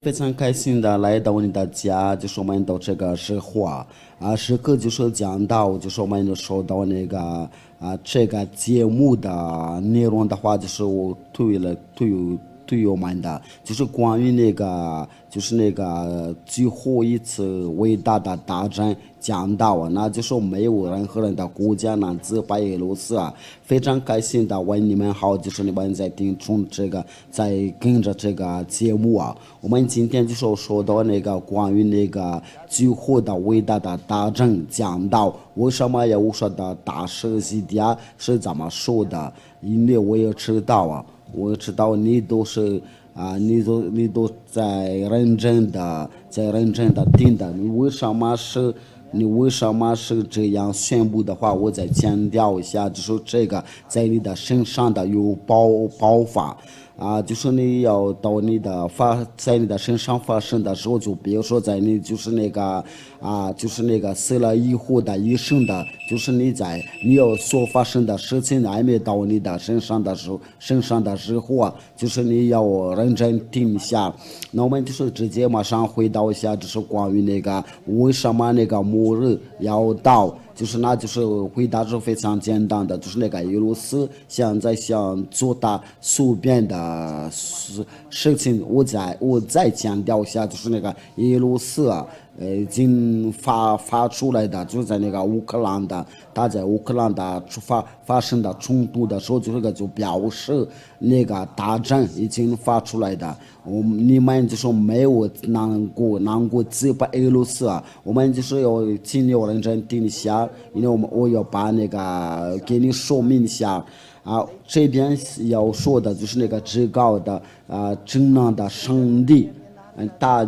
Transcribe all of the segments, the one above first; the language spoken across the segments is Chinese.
非常开心的来到你的家，就是我们的这个时候时刻就是讲到，就是我们就说到那个这个节目的内容的话，就是我对我们的，就是关于那个就是那个最后一次伟大的大战讲到那就是没有任何人的国家能自白俄罗斯非常开心的问你们好，就是你们在听从这个，在跟着这个节目我们今天就是说到那个关于那个最后的伟大的大战讲到，为什么要说的大设计的是怎么说的？因为我也知道我知道你都是你都在认真的听的，你为什么是这样宣布的话？我再强调一下，就是这个在你的身上的有爆发就是你要到在你的身上发生的时候，就比如说在你就是那个就是那个死了以后的医生的，就是你要所发生的事情还没到你的身上的时候就是你要认真听一下。那我们就是直接马上回到一下，就是关于那个为什么那个末日要到。就是回答是非常简单的，就是那个俄罗斯现在想做大随便的事情，我再强调一下，就是那个俄罗斯已经发出来的，就是在那个乌克兰的，他在乌克兰的发生的冲突的时候，就表示那个大战已经发出来的。你们就是没有能够击败俄罗斯我们就是要尽量认真听一下，因为我要把那个给你说明一下这边要说的就是那个至高的真正的上帝。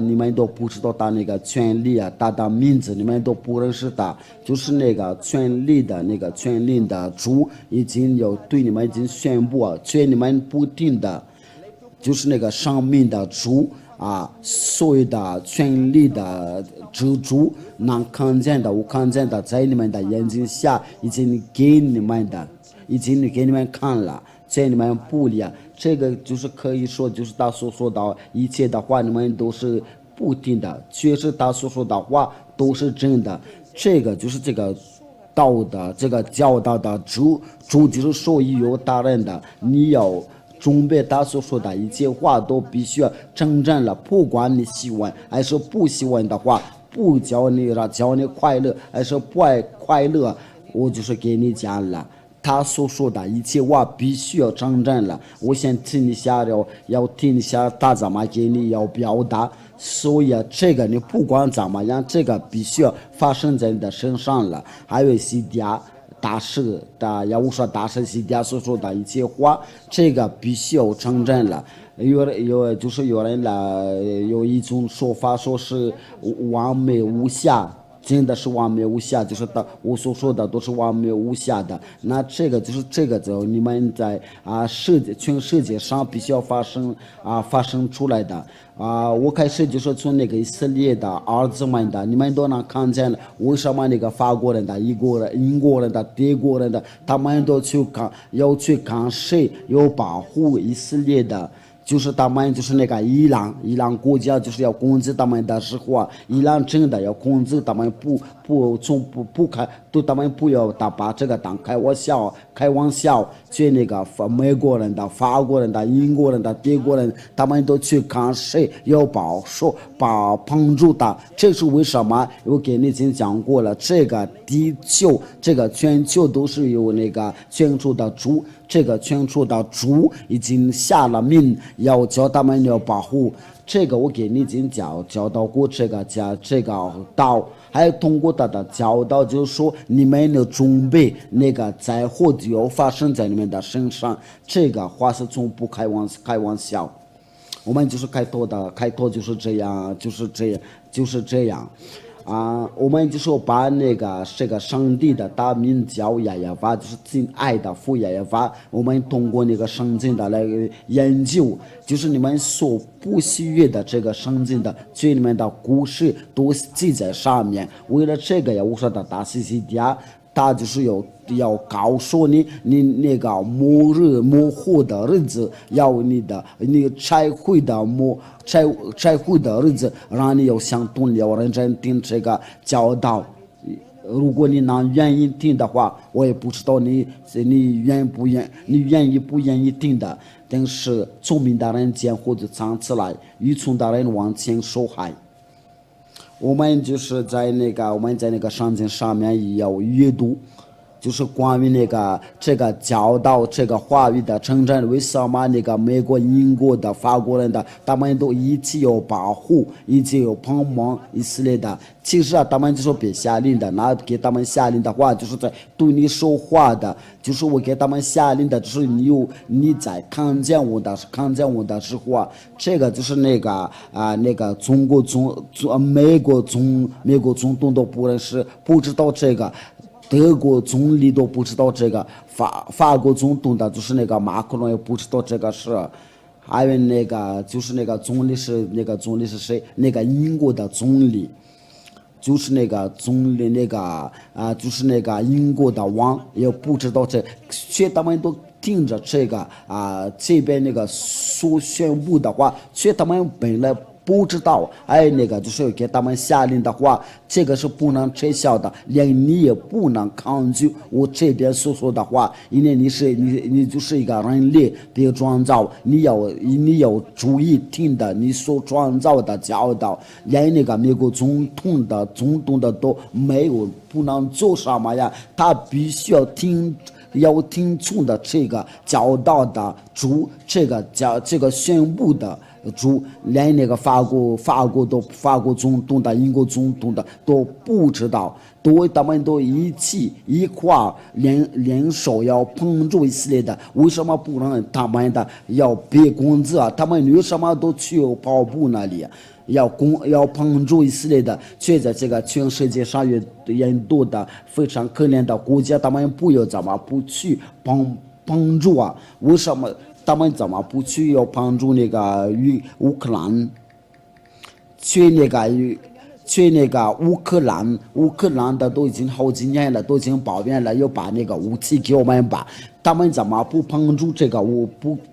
你们都不知道他那个权利他的名字你们都不认识他，就是那个权利的主已经有对你们已经宣布劝你们不听的，就是那个上面的主所有的权利的之主，能看见的、无看见的，在你们的眼睛下已经给你们看了，在你们不里这个就是可以说，就是他所说的一切的话，你们都是不听的，确实他所说的话都是真的。这个就是这个道的这个教导的主就是属于有大人的，你要准备他所说的一切话都必须要真正了，不管你喜欢还是不喜欢的话，不教你快乐还是不爱快乐，我就是给你讲了。他所说的一切话必须要真正了，我先听一下要听一下他怎么给你要表达，所以这个你不管怎么样，这个必须要发生在你的身上了。还有西迪亚大师的，要我说大师西迪亚所说的一切话，这个必须要真正了。就是有人有一种说法，说是完美无瑕。真的是完美无瑕，就是我所说的都是完美无瑕的。那这个就你们在全世界上必须要发生出来的我开始就是从那个以色列的儿子们的，你们都能看见了，为什么那个法国人的、英国人的、德国人的，他们都要去干涉，要保护以色列的。就是他们就是那个伊朗国家就是要控制他们的时候伊朗真的要控制他们不开，对他们不要把这个当开玩笑，去那个美国人的、法国人的、英国人的、德国人，他们都去干涉，要帮助他。这是为什么？我给你已经讲过了，这个地球，这个全球都是由那个全球的主。这个全球的主已经下了命，要叫他们要保护。这个我给你已经教导过这个道，还有通过他的教导，就是说你们要准备那个灾祸就要发生在你们的身上。这个话是从不开玩笑。我们就是开拓就是这样，我们就说把那个这个上帝的大名叫耶和华，就是敬爱的父耶和华。我们通过那个圣经的来研究，就是你们所不喜悦的这个圣经的这里面的故事都记在上面。为了这个呀，我说的大西西家。他就是要告诉你，你那个末日末后的日子，要你拆毁的拆毁的日子，让你要想懂，要认真听这个教导。如果你愿意听的话，我也不知道你愿意不愿意听的。但是聪明的人见或者藏起来，愚蠢的人往前受害。我们就是在那个圣经上面也要阅读，就是关于这个教导这个话语的成真，为什么那个美国、英国的、法国人的，他们都一起要保护，一起要帮忙以色列的。其实他们就是别下令的，那给他们下令的话，就是在对你说话的，就是我给他们下令的，就是你在看见我的时候啊，这个就是那个美国总统都不认识，不知道这个。德国总理都不知道这个，法国总统的就是那个马克龙也不知道这个事，还有就是那个总理是谁？那个英国的总理，就是那个总理就是那个英国的王也不知道这，却他们都听着这个这边那个所宣布的话，却他们本来。不知道，就是给他们下令的话，这个是不能撤销的，连你也不能抗拒我这边所说的话，因为你就是一个人类被创造，你要注意听的你所创造的教导，连那个美国总统的都没有不能做什么呀，他必须要听从的这个教导的主，这个宣布的。主连那个法国总统的、英国总统的都不知道，他们都一块联手要帮助以色列的，为什么不让他们的要别工资啊？他们为什么都去跑步那里？要帮助以色列的，却在这个全世界上人多的非常可怜的国家，他们怎么不去帮助啊？为什么？他们怎么不去要帮助那个乌克兰？去那个乌克兰的都已经好几年了，都已经抱怨了，要把那个武器给我们吧。他们怎么不帮助这个？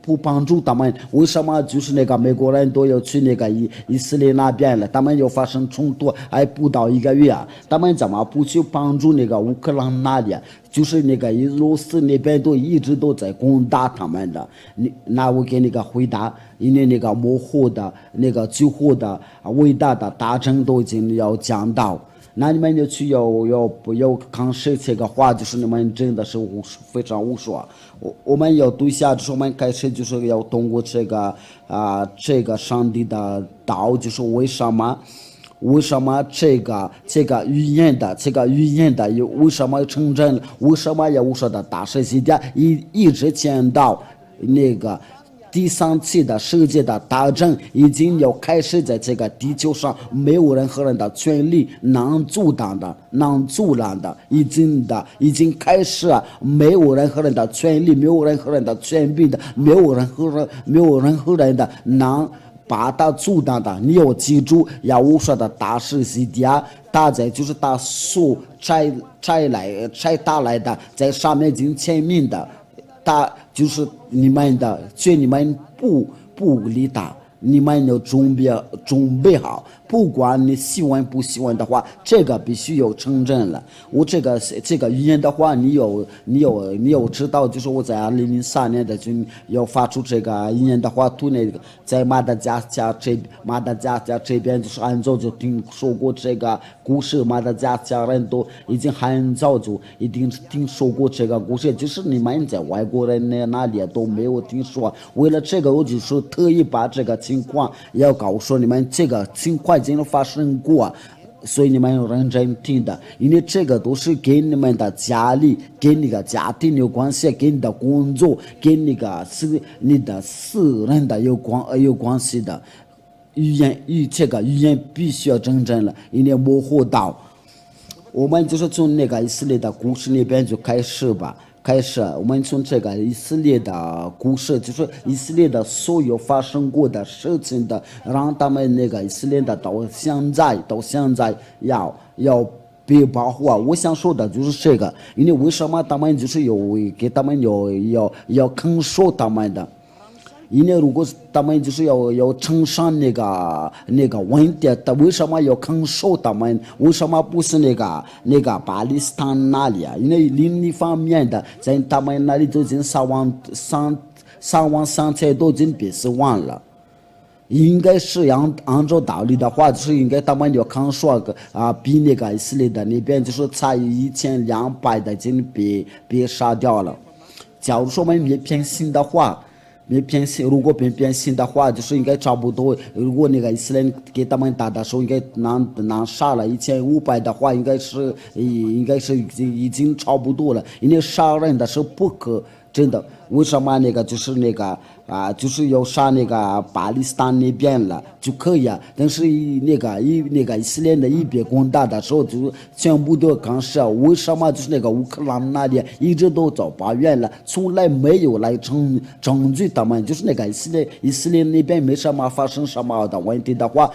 不帮助他们？为什么就是那个美国人都要去那个以色列那边了？他们又发生冲突，还不到1个月啊！他们怎么不去帮助那个乌克兰那里？就是那个俄罗斯那边都一直都在攻打他们的。那我给那个回答，因为那个幕后的最后的伟大的大臣都已经要讲到。那你们就去要看谁这个话，就是你们真的是非常无说。我们要对下，就是我们开始就是要通过这个上帝的道，就是为什么这个语言的为什么成真？为什么要无说的大世界一直见到那个。第3次的世界的大战已经要开始，在这个地球上没有任何人的权利能阻挡的，已经开始了，没有任何人的权利，没有任何人的权柄的，没有任何人的能把它阻挡的。你要记住，要我说的大世界，大在就是他所拆打来的，在上面已经签名的。他就是你们的，却你们不理他，你们要准备好，不管你喜欢不喜欢的话，这个必须要承认了。我这个语言的话，你有知道，就是我在2003年的就要发出这个语言的话，对那个在马达加斯加这边，就是很早就听说过这个故事，马达加斯加人都已经很早就一定听说过这个故事，就是你们在外国人那里都没有听说。为了这个，我就说特意把这个情况要告诉你们，这个情况已经发生过，所以你们要认真听的，因为这个都是跟你们的家里、跟你的家庭有关系，跟你的工作、跟你的私人的有关系的。这个语言必须要真正了，因为模糊到，我们就是从那个以色列的故事那边就开始吧。我们从这个以色列的故事，就是以色列的所有发生过的事情的，让他们那个以色列的到现在要被保护啊！我想说的就是这个，因为为什么他们就是给他们要肯受他们的？因为如果他们就是要承上那个问题，他为什么要肯受他们？为什么不是那个巴勒斯坦那里啊？因为另一方面的，在他们那里都已经3万3千都已经被死亡了。应该是按照道理的话，就是应该他们要肯说比那个以色列的那边就是差1200的已经被杀掉了。假如说我们没偏心的话。如果偏心的话，就是应该差不多。如果那个以色列给他们打的时候，应该能杀了1500的话，应该是已经差不多了。因为杀人的是不可真的，为什么那个就是就是要杀那个巴勒斯坦那边了就可以啊？但是那个以色列的一边攻打的时候，就全部都干涉。为什么就是那个乌克兰那里一直都遭抱怨了，从来没有来证据他们，就是那个以色列那边没什么发生什么的问题的话，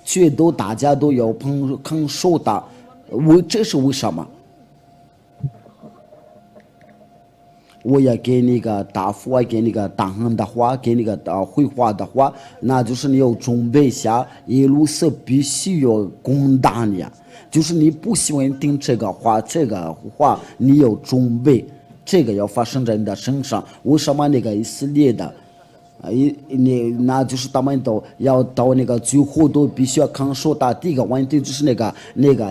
却都大家都要肯受的，这是为什么？我也给那个答复，给那个答案的话，给那个回话的话，那就是你要准备下，耶路撒必须要攻打你啊！就是你不喜欢听这个话，你要准备，这个要发生在你的身上。为什么那个以色列的？那就是他们都要到那个最后都必须要肯受的。第一个问题就是那个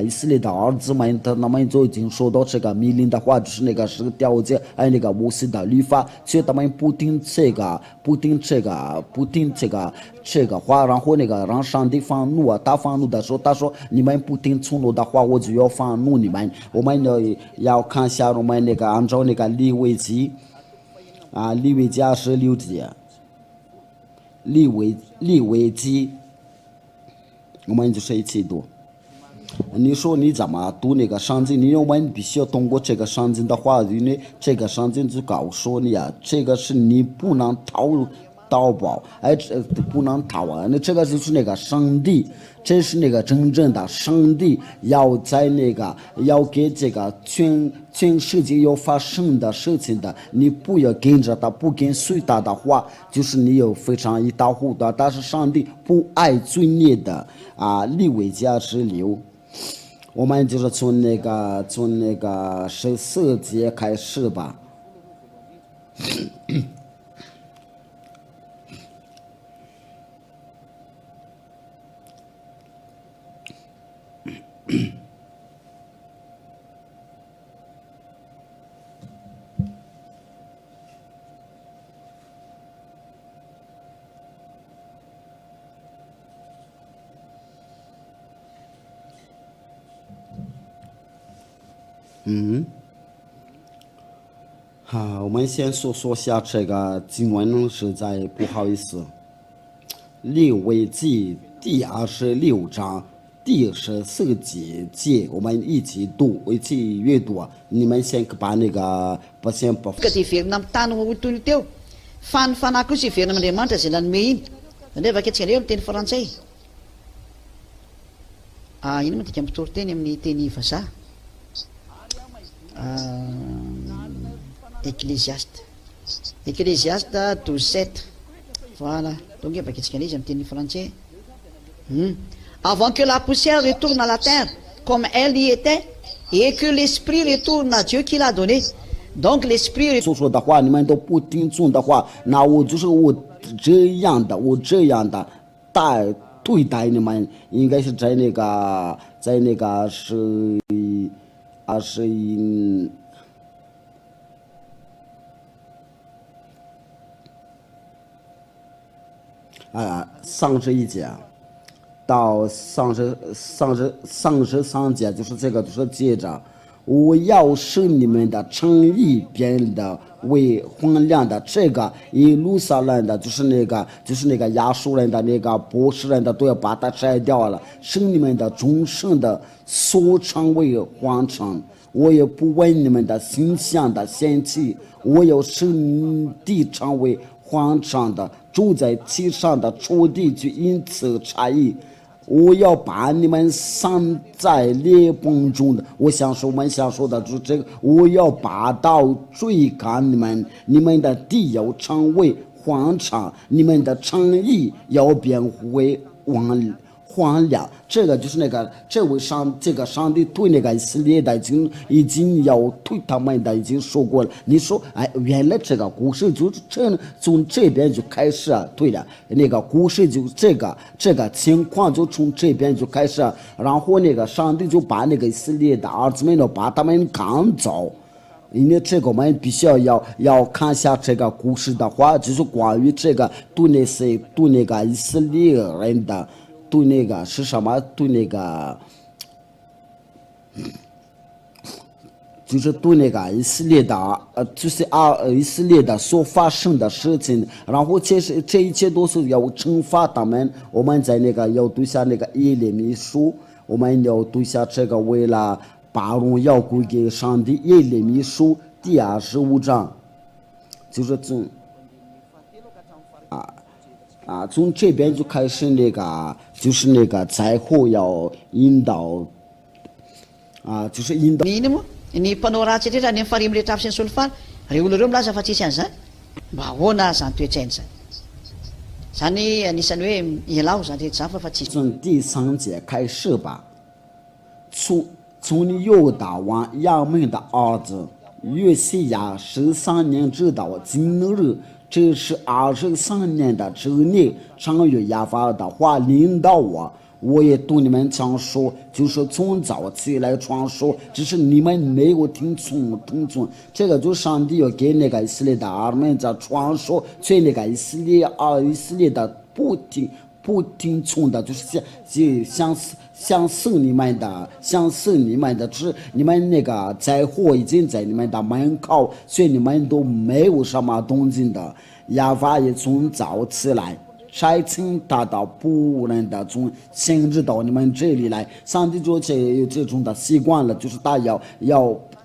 以色列的儿子们，他们就已经说到这个命令的话，就是那个是个条件，还有那个摩西的律法，所以他们不听这个话，然后那个让上帝愤怒啊，他愤怒的时候，他说你们不听从我的话，我就要愤怒你们。我们要看一下我们那个按照那个利未记26节。利未记，我们就是一起读。你说你怎么读那个圣经？我们必须要通过这个圣经的话，因为这个圣经就告诉你啊，这个是你不能逃跑，不能逃啊！那这个就是那个上帝，这是那个真正的上帝要在要给这个全世界要发生的事情的，你不要跟着他，不跟随他的话，就是你有非常一塌糊涂。但是上帝不爱罪孽的利未记26，我们就是从那个14节开始吧。好，我们先说下这个经文，实在不好意思。利未记第26章第14节，我们一起读，一起阅读啊！你们先把那个先不。Dia heverina amin'ny tany tontolo teo fa ny fanahy kosa heverina amin'Andriamanitra izay nanome iny. Nefa anketsika reo ny teny frantsay. Ino moa dika mitory teny amin'ny teny vazaha? Ecclésiaste 12:7. Voilà. Donc nefa anketsika izy amin'ny teny frantsay. Avant que la poussière retourne à la terre comme elle y était et que l'esprit retourne à Dieu qui l'a donné. Donc l'esprit 说的话你们都不听从的话，那我这样的对待你们，应该是在那个是2131节到33节，就是这个就是接着，我要使你们的诚意变得为荒凉的。这个耶路撒冷的，就是那个亚述人的那个波斯人的，都要把它摘掉了，使你们的终生的所成为荒场。我也不为你们的形象的嫌弃，我要使地成为荒场的，住在其上的土地就因此差异。我要把你们散在裂缝中的。我想说的就是这个，我要把刀追赶你们，你们的地要成为荒场，你们的城邑要变为荒凉。这个就是那个这个上帝对那个以色列的已经要对他们的已经说过了。你说哎，原来这个故事就是从这边就开始啊，对了，那个故事就这个情况就从这边就开始，然后那个上帝就把那个以色列的儿子们把他们赶走。因为这个我们必须要看一下这个故事的话，就是关于这个对那个以色列人的。对那个是什么？对那个，就是对那个以色列的，就是以色列的所发生的事情，然后这一切都是要惩罚他们。我们在那个要读下那个耶利米书，我们要读下这个为了把荣耀归给上帝。耶利米书第25章，就是从这边就开始那个，就是那个灾祸要引导，就是引导。Mino moa ny mpanao ratsy etrehtra any amin'ny farihy rehetra avy sy ny solofara, ireo olona ireo milaza fa tsisy an'izany. Mba ahoana zany toetrainy zany? Zany anisany hoe ialao zany rehetra zany fa tsisy. 从第3节开始吧，从犹大王亚门的儿子约西亚13年直到今日。这是23年的这年，上月亚法的话领导我也对你们常说，就是从早起来传说，只是你们没有听从。这个就是上帝要给那个以色列的儿们在传说，所以那个以色列的不听从的，就是想死你们的，就是你们那个灾祸已经在你们的门口，所以你们都没有什么动静的。亚法也从早起来，差遣他的仆人的从先知到你们这里来。上帝就有这种的习惯了，就是他要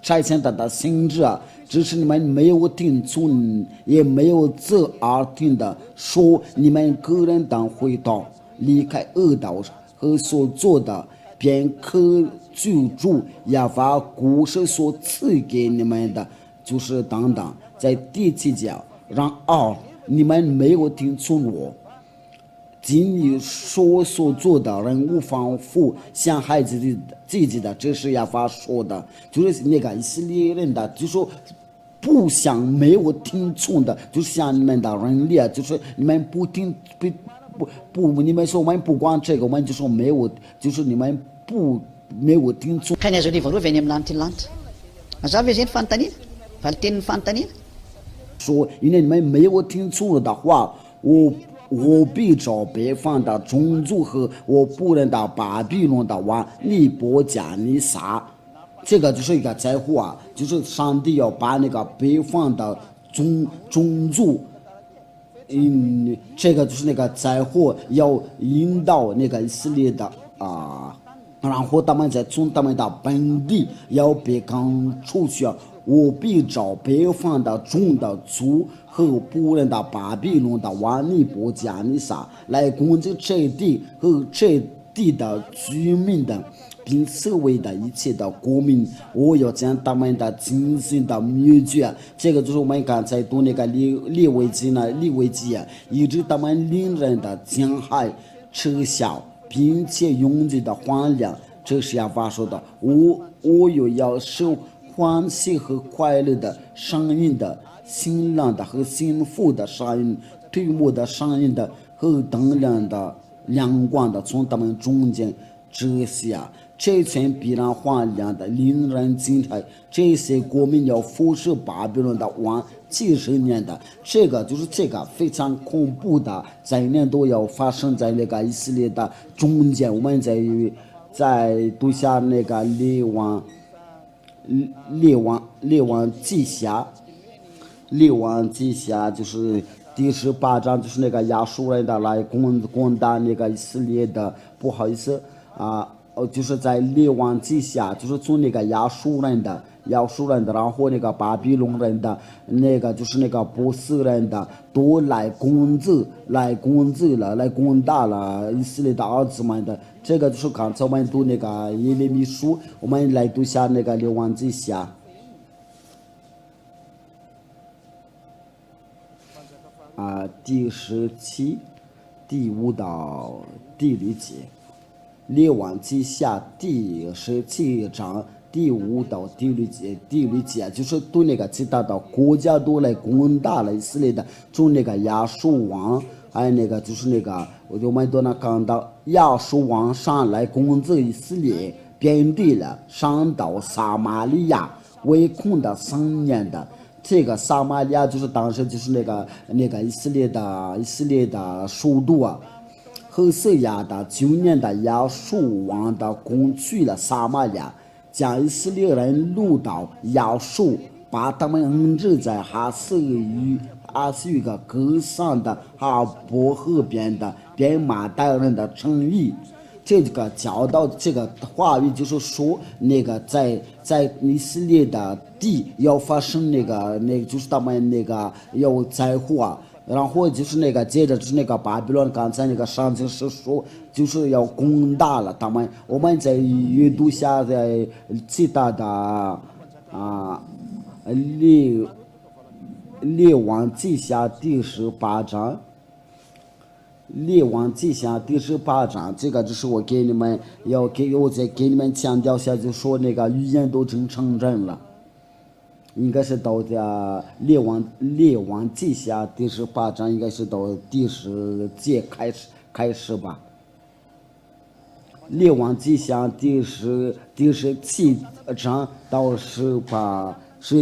差遣他的先知啊，只是你们没有听从，也没有侧耳听的，说你们个人当回到离开恶道和所做的，便可居住亚法古时所赐给你们的，就是等等。在第7节，你们没有听从我，今你所做的人无仿佛像孩子自己的，这是亚法说的，就是那个以色列人的，就说不想没有听从的，就是像你们的人类，就是你们不听不，你们说我们不管这个，我们就说没有，就是你们没有听从。Ka ny azo ny voalohany any amin'ny lanitra ny lanitra. Mazava hoe zay ny fanontaniana, valitenin'ny fanontaniana. 说因为你们没有听从的话，我必找北方的种族和我仆人的巴比伦的王尼波加尼撒。这个就是一个灾祸啊，就是上帝要把那个北方的种族，这个就是那个灾祸要引导那个以色列的然后他们再从他们的本地要被赶出去。我必找北方的众的族和仆人的巴比伦的王尼波加尼撒来攻击这地和这地的居民的，并周围的一切的国民。我要将他们的精神的灭绝。这个就是我们刚才读那个利未记以致他们令人的惊骇、耻笑，并且拥挤的荒凉。这是亚法说的。我又要受欢喜和快乐的声音的，新郎的和幸福的声音，推磨的声音的和灯亮的亮光的从他们中间折下。这群必然荒凉的，令人惊骇。这些国民要服侍巴比伦的王几十年的，这个就是这个非常恐怖的灾难都要发生在那个以色列的中间。我们在读下那个列王记下就是第18章，就是那个亚述人的来攻打那个以色列的，不好意思就是在列王记下，就是从那个亚述人的亚述人的，然后那个巴比伦人的，那个就是那个波斯人的，都来攻击了，来攻打了以色列的儿子们的。这个就是刚才我们读那个耶利米书，我们来读下那个列王记下。第17、第5到第6节，列王记下第17章第5到第6节，第6节就是对那个其他的国家都来攻打了以色列的，从那个亚述王，还有那个就是那个，我们都能看到亚述王上来攻击以色列，遍地了，上到撒玛利亚，围困的3年的。这个撒玛利亚就是当时就是那个以色列的首都啊，何西亚的9年的亚述王的攻取了撒玛利亚，将以色列人掳到亚述，把他们安置在哈斯语个歌上的哈伯河边的便马代人的城邑。这个教导这个话语就是说，那个在以色列的地要发生那个就是他们那个要灾祸，然后就是那个接着就是那个巴比伦，刚才那个上经是说就是要攻打了他们。我们在阅读下在其他的列王记下第18章。列王记下第18章，这个就是我再给你们强调一下，就说那个预言都真成真了，应该是到的列王记下第18章，应该是到第10节开始吧。列王记下第17章到18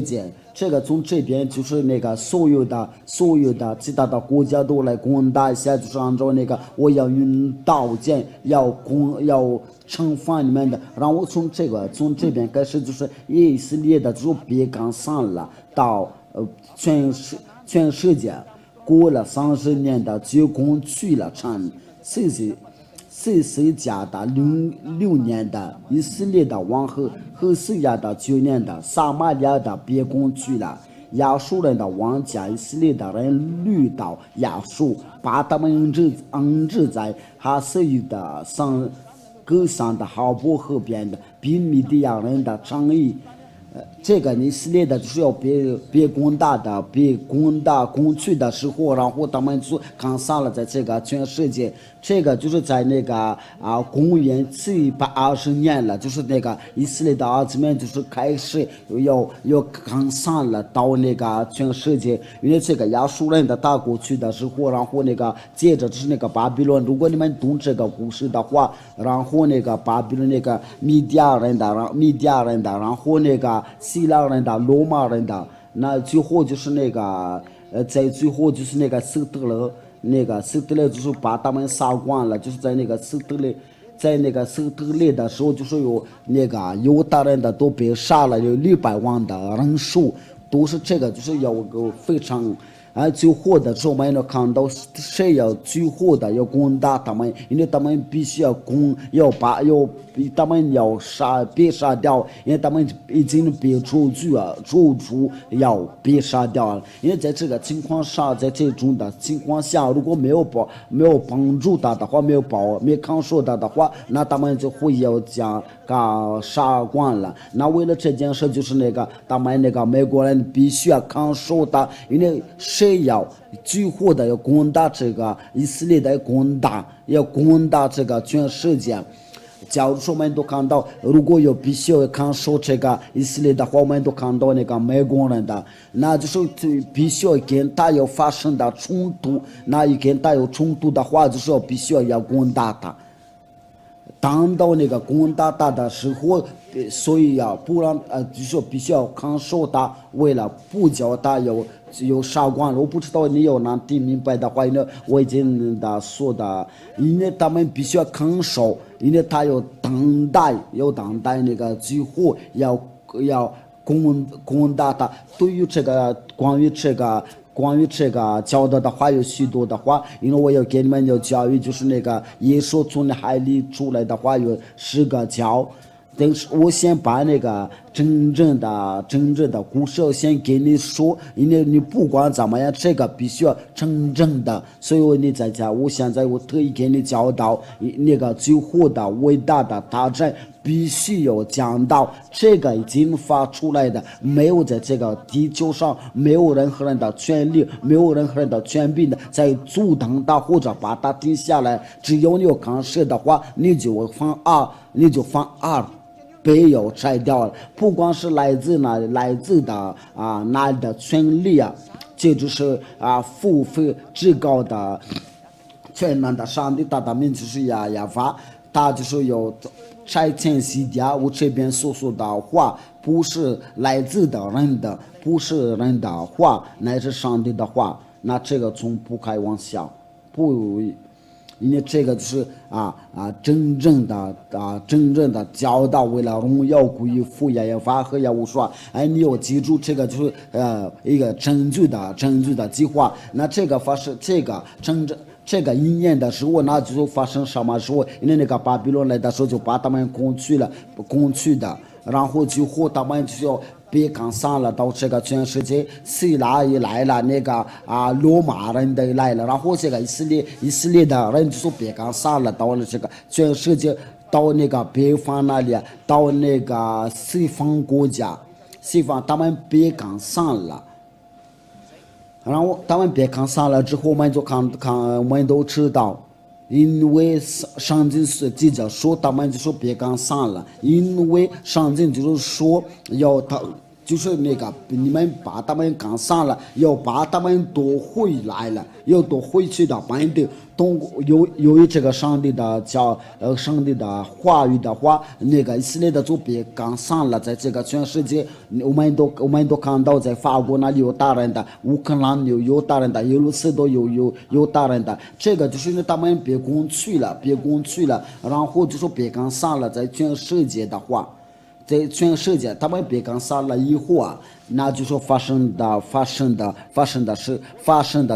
节。这个从这边就是那个所有的其他的国家都来攻打一下，就是按照那个我要用刀剑要惩罚你们的。然后从这边开始就是以色列的就别刚上了到全世界，过了30年的就攻取了城。西西家的6年的以色列的王何西亚的9年的撒玛利亚的别攻取了。亚述人的王将以色列的人掳到亚述，把他们安置在哈瑟语的歌上的哈伯河边的比米利亚人的城邑。这个以色列的就是要别攻打攻取的时候，然后他们就刚上了在这个全世界。这个就是在那个公元720年了，就是那个以色列的儿子们就是开始要刚上了到那个全世界。因为这个亚述人的打过去的时候，然后那个接着就是那个巴比伦。如果你们懂这个故事的话，然后那个巴比伦那个米甸人的，然后那个希腊人的、罗马人的，那最后就是那个在最后就是那个希特勒就是把他们杀光了，就是在那个希特勒的时候，就是有那个犹大人的都被杀了，有600万的人数，都是这个就是有个非常。最后的时候，我们要看到谁要最后的要攻打他们，因为他们必须他们别杀掉，因为他们已经被出要别杀掉了。因为在这个情况下，在这种的情况下，如果没有帮助他的话，没有看守他的话，那他们就会要将杀光了。那为了这件事，就是那个他们那个美国人必须要看守他，因为谁要最后的要攻打这个以色列的要攻打这个全世界。假如说我们都看到，如果必须要看守这个以色列的话，我们都看到那个美国人的，那就是必须要跟他有发生的冲突，那跟他有冲突的话，就是必须要攻打他。当到那个攻打他的时候，所以不然就是必须要看守他，为了不叫他有杀光了。我不知道你有能听明白的话，因为我已经说的，因为他们必须要看守，因为他有等待那个最后要攻打他。对于这个关于这个教导的话有许多的话，因为我要给你们有教育，就是那个耶稣从海里出来的话有10个教，但是我先把那个真正的故事先给你说，因为你不管怎么样，这个必须要真正的。所以你在家，我现在我特意给你教导那个最后的伟大的大战。必须要讲到这个已经发出来的，没有在这个地球上没有任何人的权利，没有任何人的权柄的在阻挡它或者把它定下来。只要你有干涉的话，你就犯二倍要拆掉了。不光是来自的哪里的权利啊，这就是付费至高的全能的上帝，他的名字是亚法，他就是有。拆迁西家，我这边所说的话不是来自的人的，不是人的话，乃是上帝的话。那这个从不开玩笑，不，因为这个就是真正的教导，为了荣耀归于父耶和华和耶和华。你要记住，这个就是一个拯救的计划。那这个发生这个一年的时候，那就发生什么时候？因为那个巴比伦来的时候，就把他们攻去的，然后最后他们就要被赶上了，到这个全世界，希腊也来了，那个罗马人的来了，然后这个以色列的人就被赶上了，到了这个全世界，到那个北方那里，到那个西方国家，他们被赶上了。然后他们别看上了之后，我们都知道，因为上经是记者说他们就说别看上了，因为上经就是说要他就是那个你们把他们赶上了，要把他们夺回来了，要夺回去的本地。由于这个上帝的话语的话，那个以色列的就别赶上了，在这个全世界，我们都看到，在法国那里有大人的，乌克兰有大人的，俄罗斯都有大人的，这个就是因为他们别攻去了，然后就说别赶上了，在全世界的话。在全世界，他们别赶上了以后那就说发生的，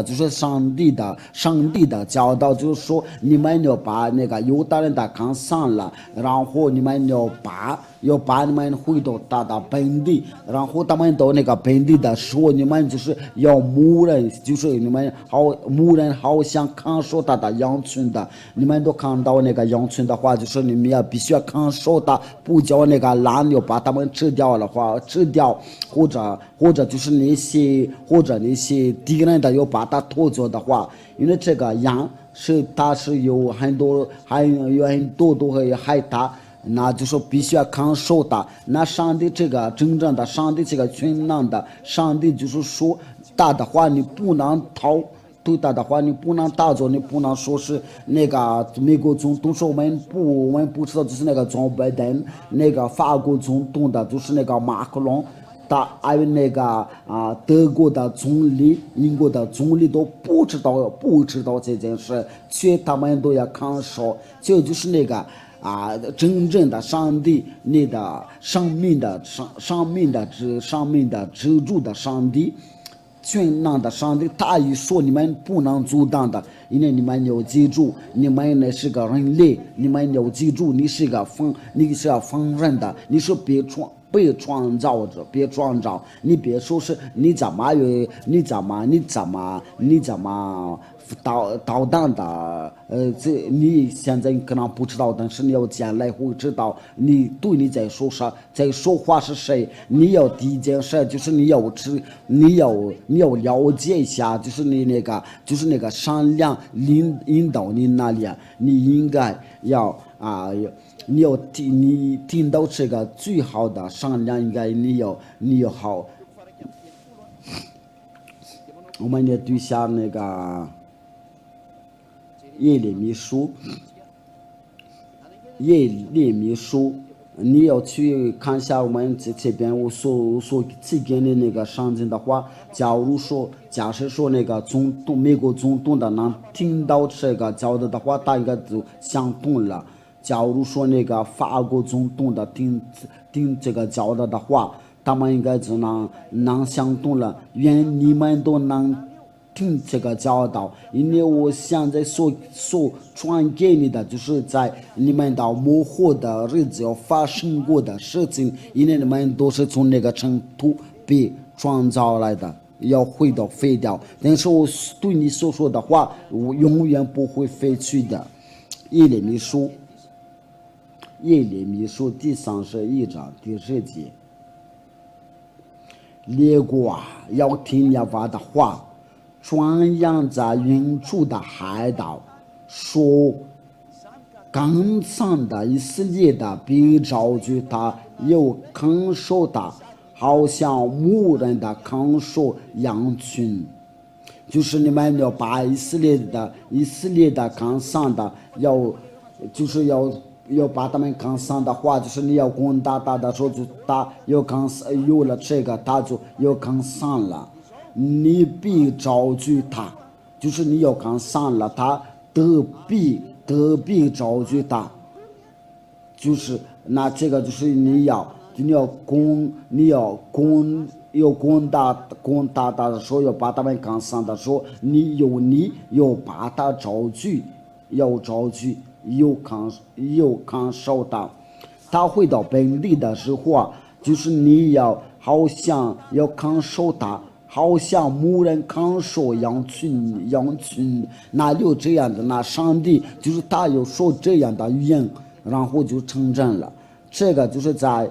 就是上帝的教导，就是说你们要把那个犹大人的赶上了，然后你们要把你们回到他的本地，然后他们到那个本地的时候，你们就是要牧人，就是你们牧人好像看守他的羊群的，你们都看到那个羊群的话，就是你们要必须要看守他，不叫那个狼要把他们吃掉，或者就是那些敌人的要把它拖走的话，因为这个羊它是有很多都会害它，那就说必须要看守它。那上帝这个真正的上帝，这个全能的上帝就是说他的话你不能逃。对他的话，你不能打走，你不能说是那个美国总统说我们不知道，就是那个总拜登，那个法国总统的，就是那个马克龙，还有那个德国的总理、英国的总理都不知道这件事，却他们都要看守，就是那个真正的上帝，你的生命的支柱的上帝。全能的上帝，他一说你们不能阻挡的，因为你们要记住，你们那是个人类，你们要记住，你是要丰人的，你是被创造者，别创造，你别说是你怎么导弹的，你现在可能不知道，但是你要将来会知道，你在说话是谁？你要第一件事就是你要了解一下，就是你那个善良引导你那里你应该要你要听到这个最好的善良，应该你要好。我们也读下那个耶利米书，你要去看一下我们这边我所寄给你那个上经的话。假设说那个美国总统的能听到这个教导的话，他应该就相同了。假如说那个法国总统的听这个教导的话，他们应该就能相同了。愿你们都能听这个教导，因为我现在所传给你的，就是在你们的幕后的日子要发生过的事情，因为你们都是从那个尘土被创造来的，要回到废掉。但是我对你所说的话，我永远不会废去的。耶利米书第31章第10节。列国啊，要听耶和华的话，传扬在远处的海岛，说刚上的以色列的必招聚他，又看守他，好像牧人的看守羊群。就是你们要把以色列的刚上的就是要把他们刚上的话，就是你要攻打他的时候，就他有了这个，他就要刚上了。你必招聚他，就是你要刚上了，他得必招聚他。就是那这个就是你要攻打他的时候，要把他们刚上的时候，你要把他招聚，又看守他。他回到本地的时候啊，就是你要好像要看守他，好像牧人看守羊群，那就这样的，那上帝就是他有说这样的语言，然后就成真了。这个就是在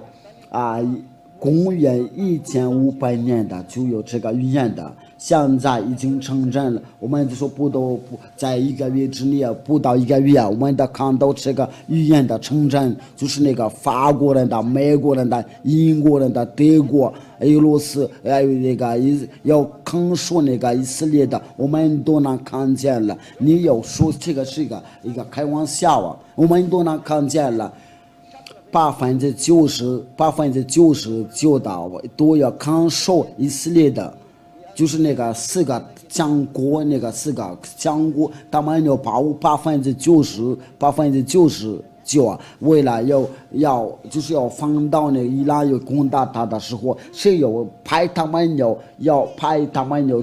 公元1500年的就有这个语言的，现在已经成真了。我们就说不在1个月之内，不到1个月，我们的看到这个语言的成真，就是那个法国人的、美国人的、英国人的、德国、俄罗斯，还有那个要看守那个以色列的，我们都能看见了。你要说这个是一个开玩笑啊，我们都能看见了。99%都要看守以色列的，就是那个4个强国，他们要把握99%啊，为了就是要放到那个伊朗要攻打他的时候，谁要派他们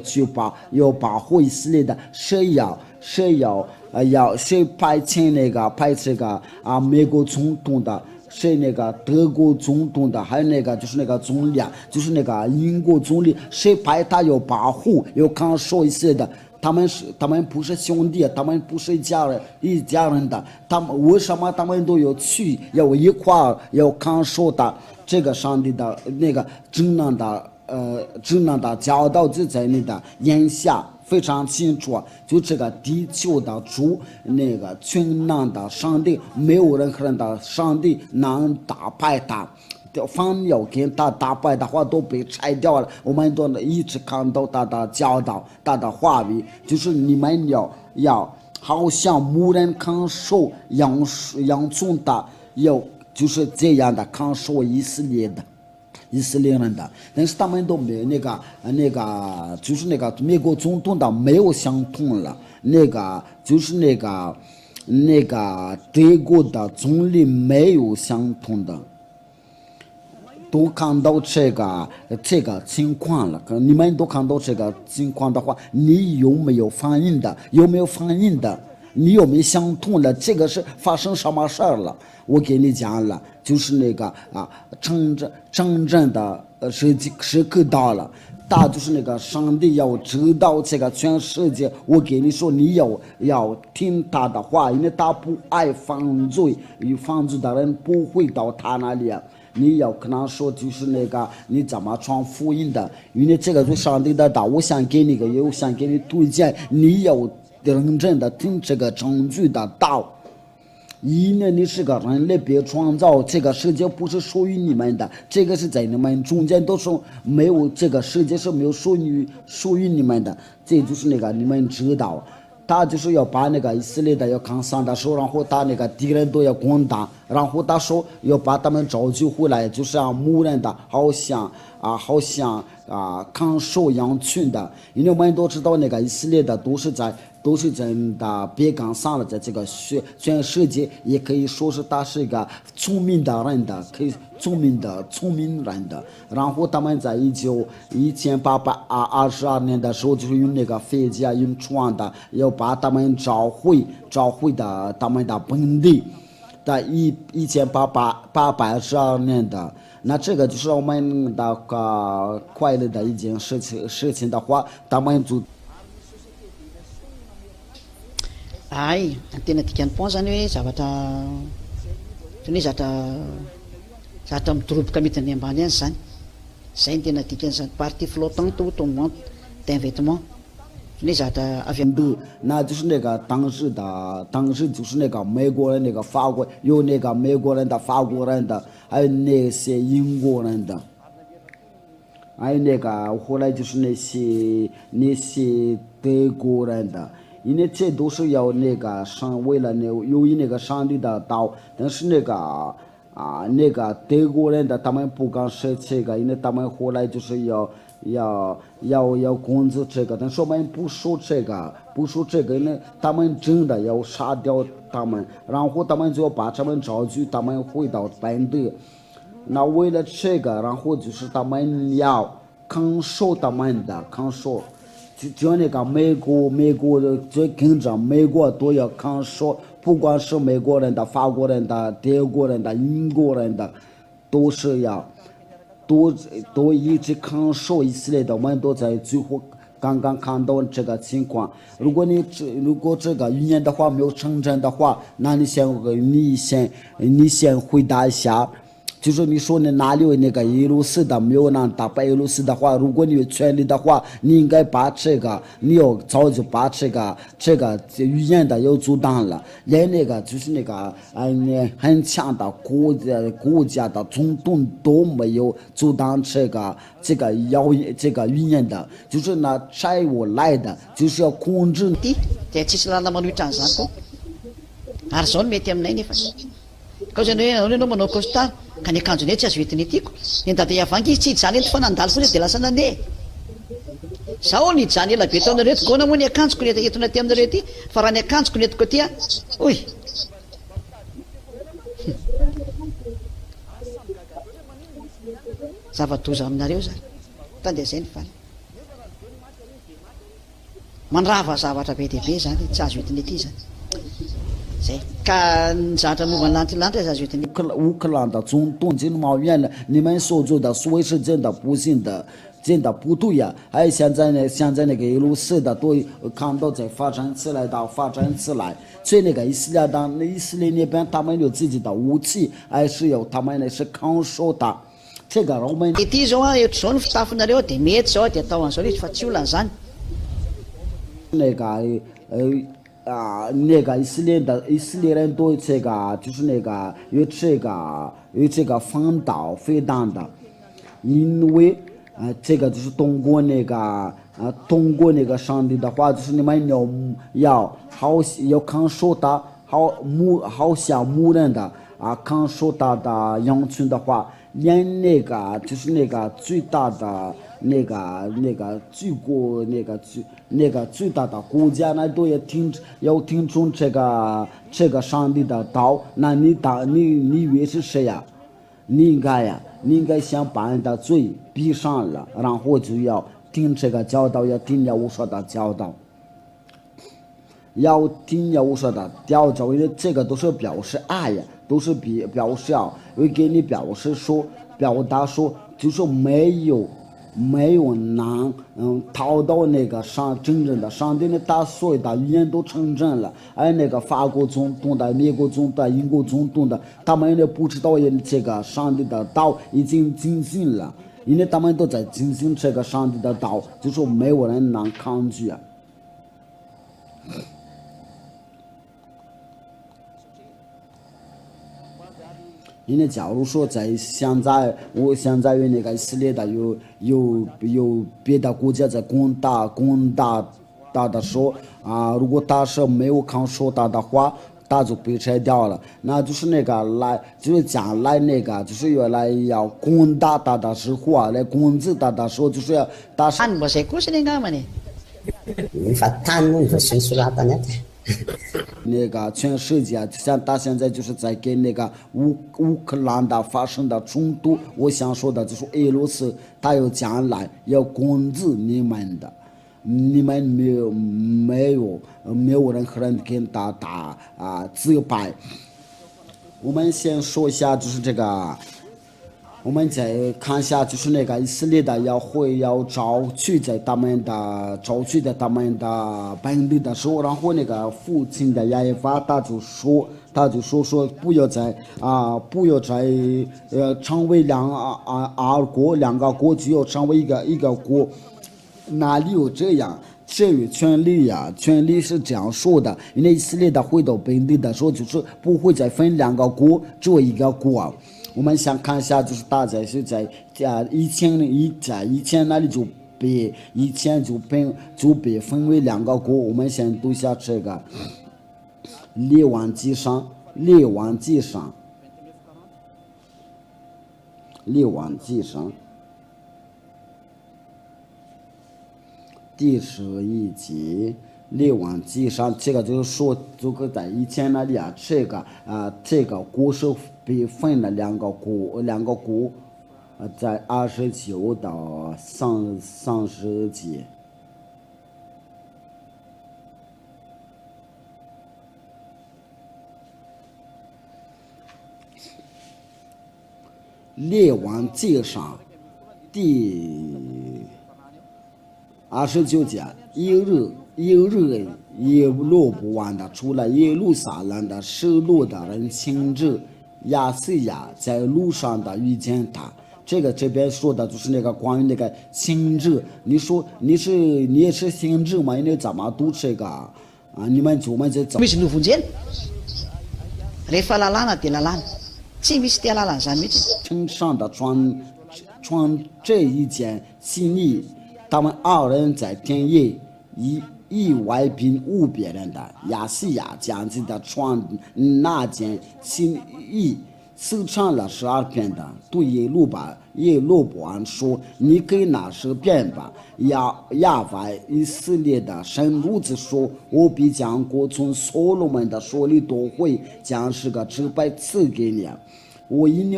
去保护以色列的，谁派这个美国总统的。谁那个德国总统的，还有那个就是那个总理，就是那个英国总理，谁派他要保护要看守以色列的，他们不是兄弟，他们不是一家人的，他们为什么他们都要要一块要看守的？这个上帝的那个真正的教导就在你的眼下非常清楚，就这个地球的主，那个全能的上帝，没有任何人的上帝能打败他。凡要跟他打败的话，都被拆掉了。我们都一直看到他的教导，他的话语，就是你们要好像牧人看守羊群的，就是这样的看守以色列人的，但是他们都没有那个就是那个美国总统的没有相同了，就是那个德国的总理没有相同的，都看到这个情况了。你们都看到这个情况的话，你有没有反应的？你有没有相同的？这个是发生什么事儿了？我给你讲了，就是那个真正的时刻到了，他就是那个上帝要知道这个全世界。我给你说，你要听他的话，因为他不爱犯罪，犯罪的人不会到他那里。你要跟他说，就是那个你怎么传福音的，因为这个是上帝的道。我想给你推荐，你要认真的听这个证据的道。因为你是个人类被创造，这个世界不是属于你们的，这个是在你们中间，都是没有，这个世界是没有属于你们的。这就是那个你们知道，他就是要把那个以色列的要看上的时候，然后他那个敌人都要攻打，然后他说要把他们召集回来，就是牧人的，好像看守羊群的。因为我们都知道那个以色列的都是在都是真的别干上了，在这个全世界也可以说是他是一个聪明的人的，可以聪明人的。然后他们在1822年的时候，就是用那个飞机啊，用船的，要把他们找回的他们的本地。在1882年的，那这个就是我们的快乐的一件事情的话，他们就。ay antena tikan'ny pont zany hoe zavatra tony zavatra midoroboka mety any ambany any zany zay ny tena dikany zany partie flottante automate d'invêtement tony zavatra avy那就是那个当时就是那个美国人那个法国有那个美国人的法国人的还有那些英国人的还有那个后来就是那些德国人的因为这都是要那个为了由于那个上帝的道，但是那个德国人的他们不敢说这个，因为他们后来就是要控制这个，但是我们不说这个，因为他们真的要杀掉他们，然后他们就要把他们召集，他们回到本地。那为了这个，然后就是他们要抗受他们的抗受。就那个美国的就跟着美国都要抗受，不管是美国人的、法国人的、德国人的、英国人的，都是要都一直抗受以色列的，我们都在最后刚刚看到这个情况。如果这个预言的话没有成真的话，那你先回答一下。就是你说的哪里有那个耶路撒冷没有让打败耶路撒冷的话，如果你有权利的话，你应该把这个，你要早就把这个预言的要阻挡了，连那个就是那个很强的国家的总统都没有阻挡这个预言的，就是那债务来的，就是要控制。dia tsisy lala manohitra an'izany koa ary zao no mety aminay nefa ka ohatrany hoe anao manao costard ka ny akanjony tsy azo entiny tiako ny dada iavangy izy tsy hijany ento fa nandalo foana dia lasa nandeha zaho ny hijany ela be tao aminareo ty gaona moa ny akanjoko ny entona ty aminareo ty fa raha ny akanjoko ny entiko ty oy zava-doza aminareo zany tandeha zay ny faly mandrava zavatra be dia be zany tsy azo entiny ety zany zay ka ny zavatra momban'lantilanitra azo entiny乌克兰的总统金毛院你们所做的所谓是真的不信的真的不对呀还有现在那个耶路撒冷都看到在发展起来所以那个以色列那边他们有自己的武器还是有他们是抗受的这个我们 ity zao zao ny fitafinareo dia mety zao dia atao an'izao izy fa tsy olana zany 那个以色列人对这个就是那个有这个反导飞弹的，因为这个就是通过那个上帝的话，就是你们要看守他，好像牧人的看守他的羊群的话，连那个就是那个最大的。那个最大的国家呢，都要听从这个上帝的道。那你以为是谁呀？你应该先把人的嘴闭上了，然后就要听这个教导，要听耶和华的教导，要听耶和华的教导，因为这个都是表示爱呀，都是表示会给你表达说，就是没有能逃到那个真正的上帝的大所有的预言都成真了，而那个法国总统的、美国总统的、英国总统的，他们也不知道这个上帝的道已经进行了，因为他们都在进行这个上帝的道，就是没有人能抗拒啊。因为假如说现在有那个以色列的有别的国家在攻打的时候如果他是没有抗受他的话，他就被拆掉了。那就是那个就是将来那个就是原来要攻打他的时候来攻击他的时候，就是要打。Any mba zay kosa ny angambany Fa tany no voasorasorata ny aty. 那个全世界，像他现在就是在跟那个乌克兰的发生的冲突。我想说的就是俄罗斯，他有将来要攻击你们的，你们没有任何人跟他打自白。我们先说一下，就是这个。我们再看一下，就是那个以色列的要招去在他们的本地的时候，然后那个父亲的亚耶法他就说不要再成为两个国，只要成为一个国，哪里有这样？这有权利呀，权利是这样说的，因为以色列的回到本地的时候，就是不会再分两个国，只有一个国。我们想看一下，就是大概是在以前那里就被分为两个国。我们先读一下这个列王纪上第11节。列王纪上，这个就是说，这个在以前那里这个国是被分了两个国，在29到30节。列王纪上第29节，一日耶罗波安的出了耶路撒冷的示罗的人亲自亚西亚在路上的遇见他。这边说的就是那个关于那个亲自。你说你也是亲自吗？你怎么读这个你们就们这怎么 misy novonjena rehefa lalàna dia lalàna tsy misy tia lalàna zany mihitsy 身上的穿这一件新衣，他们二人在田野以外并无别人的。亚西亚将自己的穿那件新衣撕成了12片的，对耶罗波安说：“你给那10片吧。”亚法以色列的神如此说：“我必将国从所罗门的手里夺回，将10个支派赐给你。我因你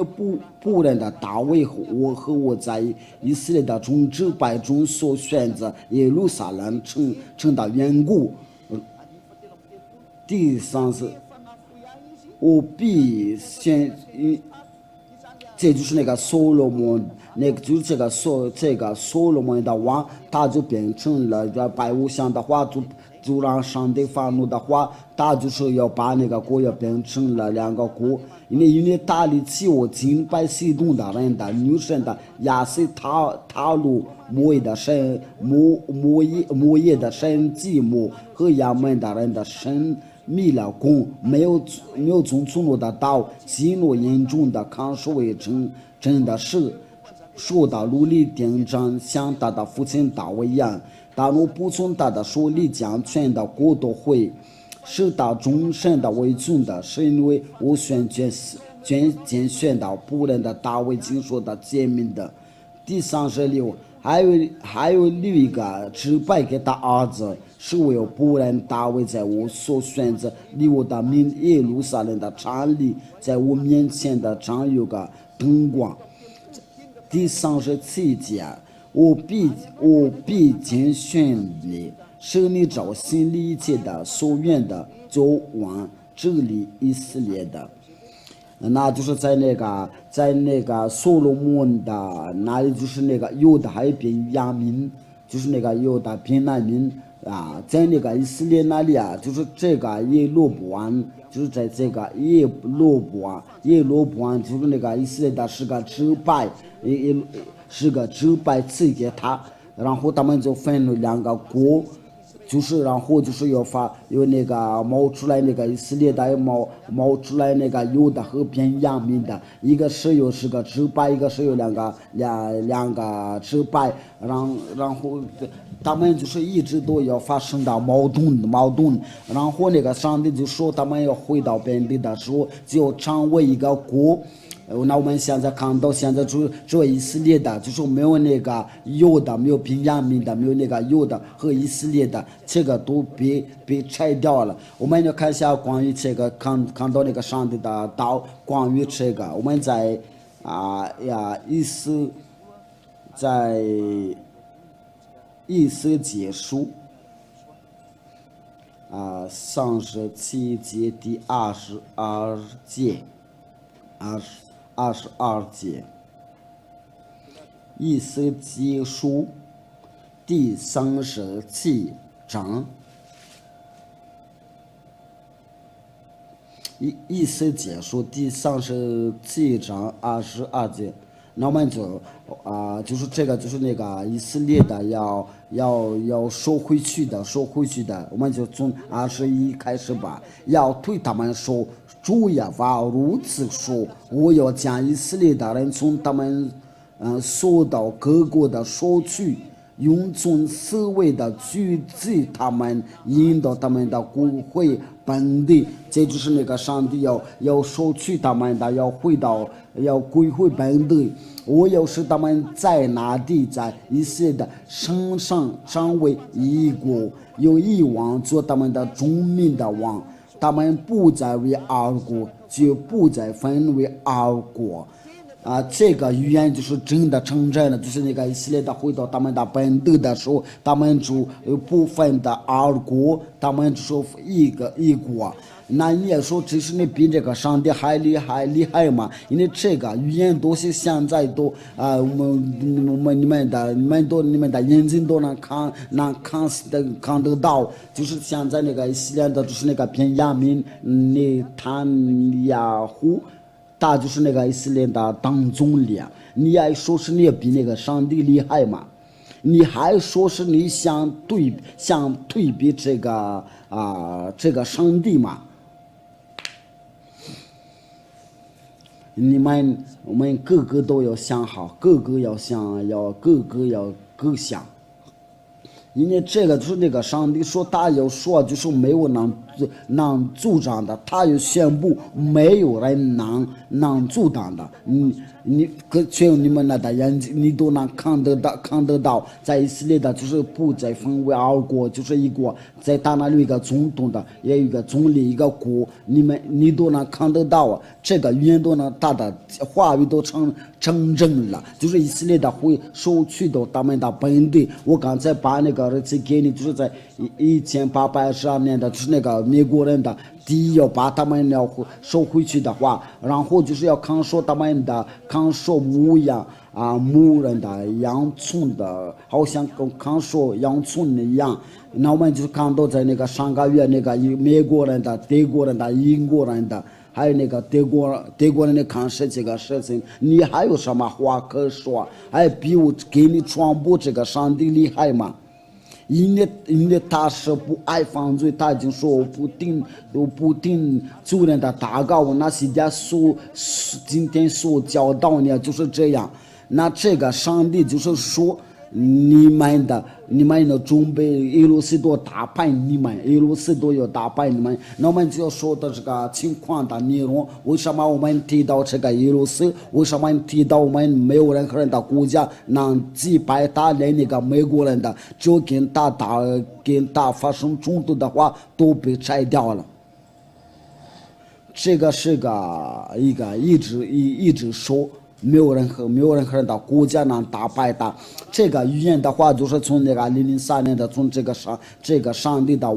仆人的大卫，我和我在以色列的众支派中所选择耶路撒冷城的缘故。”第3是，我必先，这就是那个所罗门，那个就是这个所罗门的王，他就变成了拜偶像的话，就让上帝发怒的话，他就是要把那个国要变成了两个国。因为大力气我敬拜西东的人的女神的亚西塔路摩耶的神摩耶的神祭母和亚门的人的神密了宫，没有从怒的刀，激怒严重的抗受为真的是受到奴隶顶上，像他的父亲大卫一样。大怒不从他的手里将全的国都会是他终身的为尊的，是因为我拣选到仆人的大卫经说的诫命的。第36，还有另一个支派给他儿子，是为仆人大卫在我所选择离我的名耶路撒冷的城里，在我面前的常有个灯光。第37节，我必拣选你，使你照心里一切的所愿的做完治理以色列的。那就是在那个所罗门的那里，就是那个犹大还有便雅悯，就是那个犹大便雅悯在那个以色列那里就是这个耶罗波安，就是在这个耶罗波安就是那个以色列的10个支派，10个支派赐给他，然后他们就分了2个国。就是然后就是有那个冒出来那个以色列的冒出来那个犹大和便雅悯的，一个是有10个支派，一个是有两个支派，然后他们就是一直都要发生到矛盾，然后那个上帝就说他们要回到本地的时候，就成为一个国。那我们现在看到现在只有以色列的，就是没有那个犹大，没有便雅悯的，没有那个犹大和以色列的，这个都被拆掉了。我们要看一下关于这个看到那个上帝的道，关于这个我们在在以斯结书37节第22节22节，以斯结书第37章，以斯结书第37章22节。那我们就是这个，就是那个以色列的要收回去的，我们就从21开始吧，要对他们说，主耶和华如此说，我要将以色列的人从他们所到各国的收去，用从思维的举止他们，引导他们的归回本地。这就是那个上帝要收取他们的，要归回本地。我要使他们在那地，在以色列的身上成为一国，有一王做他们的众民的王，他们不再为二国，就不再分为二国。这个预言就是真的成真了，就是那个以色列的回到他们的本地的时候，他们就部分的二国，他们就说一国。那你也说这是你比这个上帝还厉害嘛？因为这个语言都是现在都你们的眼睛都能看得到，就是现在那个以色列的就是那个便雅悯内塔尼亚胡，他就是那个以色列的当总理。你还说是你比那个上帝厉害嘛？你还说是你想对比这个上帝嘛？我们个个都要想好，个个要想，各想。因为这个就是那个上帝说，他要说就是没有能阻挡的，他又宣布没有人能阻挡的。只有你们那的眼睛，你都能看得到，在以色列的就是不再分为二国，就是一国，在他那里有一个总统的，也有一个总理，一个国，你都能看得到，这个语言都能他的话语都成真了，就是以色列的会收取到他们的本地。我刚才把那个日子给你，就是在1822年的，就是那个美国人的。第一要把他们要收回去的话，然后就是要看守他们的，看守牧人的羊村的，好像跟看守羊村一样。那我们就看到在那个上个月那个美国人的、德国人的、英国人的，还有那个德国人的看守这个事情，你还有什么话可说？还比我给你传播这个上帝厉害吗？因为他是不爱犯罪，他已经说我不听主人的祷告，我那些的今天所教导你就是这样。那这个上帝就是说，你们的准备耶路撒冷打败你们，耶路撒冷要打败你们。那我们就要说的这个情况的内容，为什么我们提到这个耶路撒冷？为什么提到我们没有任何人的国家能击败他，连那个美国人的，就跟他发生冲突的话，都被拆掉了。这个是一个一直说。没有任何人的国家能打败他。这个预言的话，就是从那个2003年的，从这个上帝的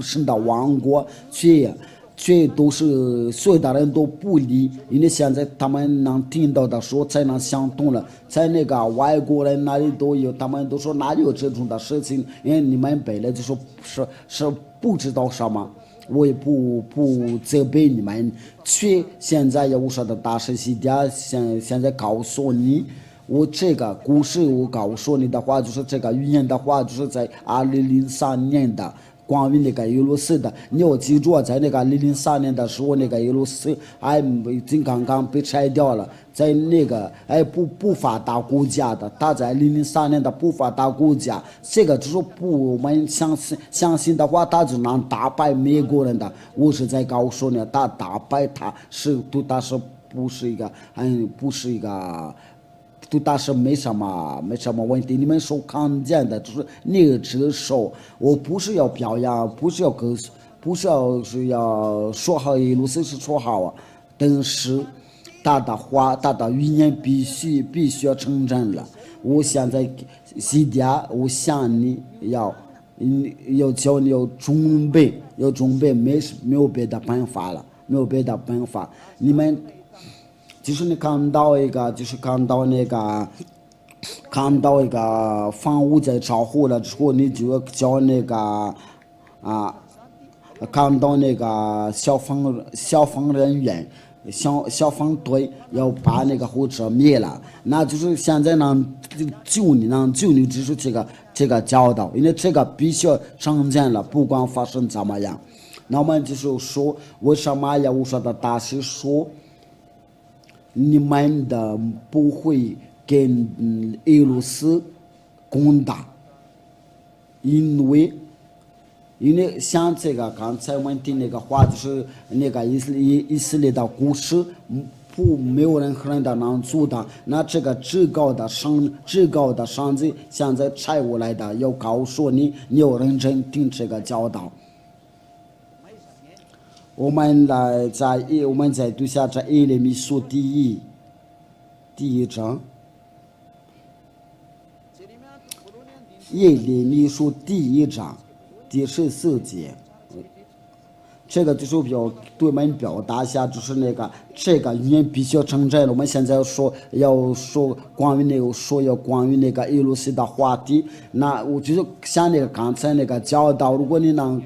神的王国却都是所有的人都不理，因为现在他们能听到的说才能想通了，在那个外国人那里都有，他们都说哪有这种的事情，因为你们本来就是不知道什么。我也不责备你们，却现在有说的大事情的，现在告诉你，我这个故事我告诉你的话，就是这个预言的话，就是在2003年的。关于那个耶路撒的，你要记住，在那个2003年的时候，那个耶路撒已经刚刚被拆掉了，在那个不发达国家的，他在2003年的不发达国家，这个就是我们相信的话，他就能打败美国人的。我是在告诉你，他打败他是对他是不是一个。对大师没什么问题，你们所看见的就是那只手，我不是要表扬，不是要说好一路是说好啊，但是他的话，他的语言必须要成真了。我现在我想你要叫你要准备，没有别的办法了，没有别的办法，你们。就是你看到一个房屋在着火了之后，你就要叫看到那个消防人员、消防队要把那个火车灭了。那就是现在能救你，只是这个教导，因为这个必须要常见了，不管发生怎么样。那我们就是说，为什么要我说的大师说？你们的不会跟俄罗斯攻打，因为像这个刚才我们听那个话，就是那个以色列的故事，没有任何人的能阻挡。那这个至高的上帝现在差过来的，要告诉你，你要认真听这个教导。我们再读下这耶利米书第一章，耶利米书第1章第14节，这个就是对我们表达一下，就是这个语言必须要成真了。我们现在要说关于那个耶路撒的话题，那我就是像刚才那个教导，如果你能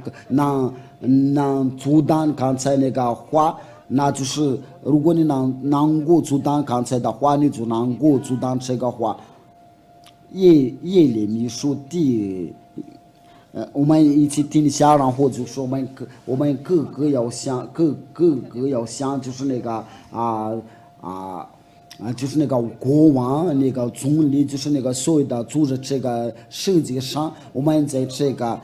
阻挡刚才那个话，那就是如果你能够阻挡刚才的话，你就能够阻挡这个话。耶利米书我们一起听一下，然后就说我们各个要想，就是就是那个国王，那个总理，就是那个所谓的组织这个世界上，我们在这个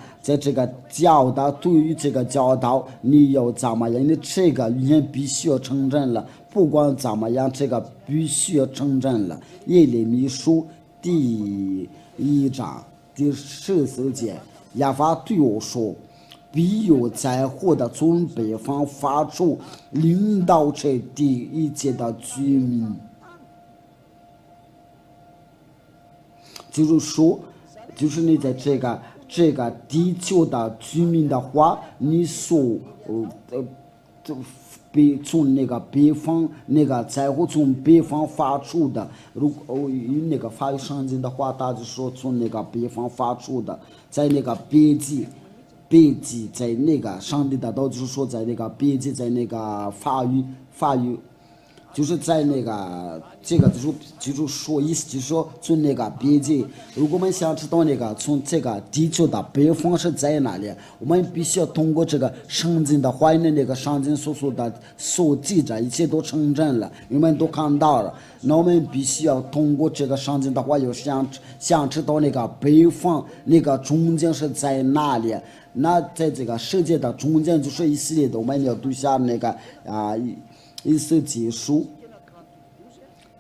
教导，对于这个教导，你要怎么样？你这个语言必须要承认了，不管怎么样，这个必须要承认了。耶利米书第1章第14节，耶和华对我说：“必有灾祸的从北方发出，领导这地一切的居民。”就是说，就是你在这个地球的居民的话，你从那个北方那个灾祸从北方发出的，如果用那个法语圣经的话，他就说从那个北方发出的，在那个北极，在那个上帝的道就是说在那个北极，在那个法语。就是在那个这个就是说意思就是说从那个北极，如果我们想知道那个从这个地球的北方是在哪里，我们必须要通过这个圣经的话语，那个圣经所记着一切都成真了，我们都看到了。那我们必须要通过这个圣经的话语，想知道那个北方那个中间是在哪里。那在这个世界的中间就是以色列的，我们要读下那个以斯帖书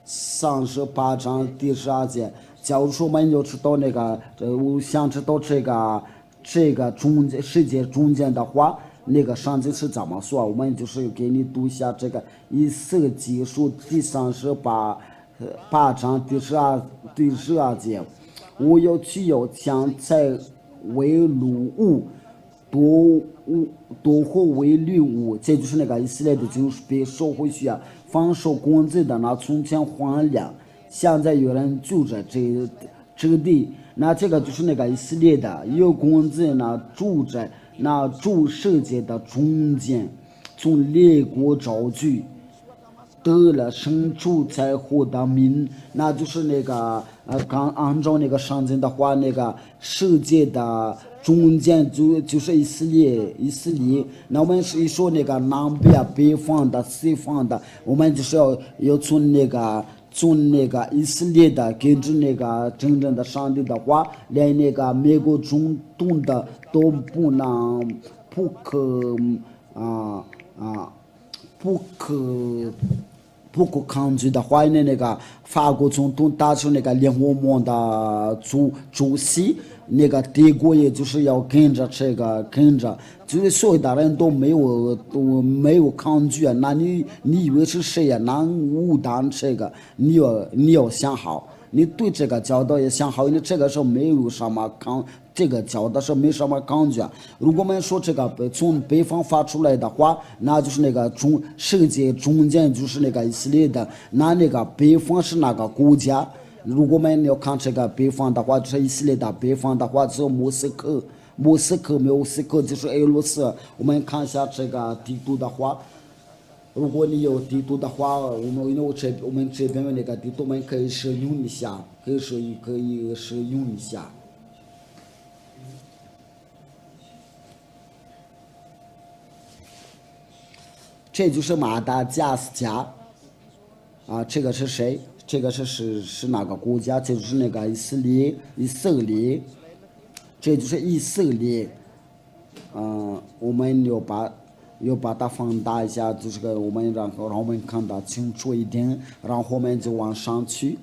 38章第12节。假如说我们要知道那个，我想知道这个世界中间的话，那个上帝是怎么说？我们就是给你读一下这个以斯帖书第38章第12节。我要去要将菜为掳物，夺货为掠物，这就是那个以色列的就是被收回去啊，放手工资的那从前荒凉，现在有人住着这个地，那这个就是那个以色列的有工资那住世界的中间，从列国招聚，得了生出财货的民，那就是那个刚按照那个圣经的话，那个世界的中间就是以色列。那我们是一说那个南边北方的西方的，我们就是要从那个以色列的根据那个真正的上帝的话，连那个美国中东的都不可不可抗拒的话，那个法国总统打出那个联合盟的主席，那个德国也就是要跟着这个跟着，就是所有的人都没有抗拒啊。那你以为是谁呀？那武当这个你要想好。你对这个教导也想好，你这个是没有什么这个教导是没什么抗拒。如果我们说这个从北方发出来的话，那就是那个世界中间就是那个以色列的，那个北方是哪个国家？如果我们要看这个北方的话，就是以色列的北方的话，就是莫斯科就是俄罗斯。我们看一下这个地图的话。如果你有地图的话，我们这边的那个地图，我们可以使用一下，这就是马达加斯加，啊，这个是谁？这个是哪个国家？这就是那个以色列，这就是以色列。我们要把它放大一下，就是个我们让我们看到清楚一点，然后我们就往上去。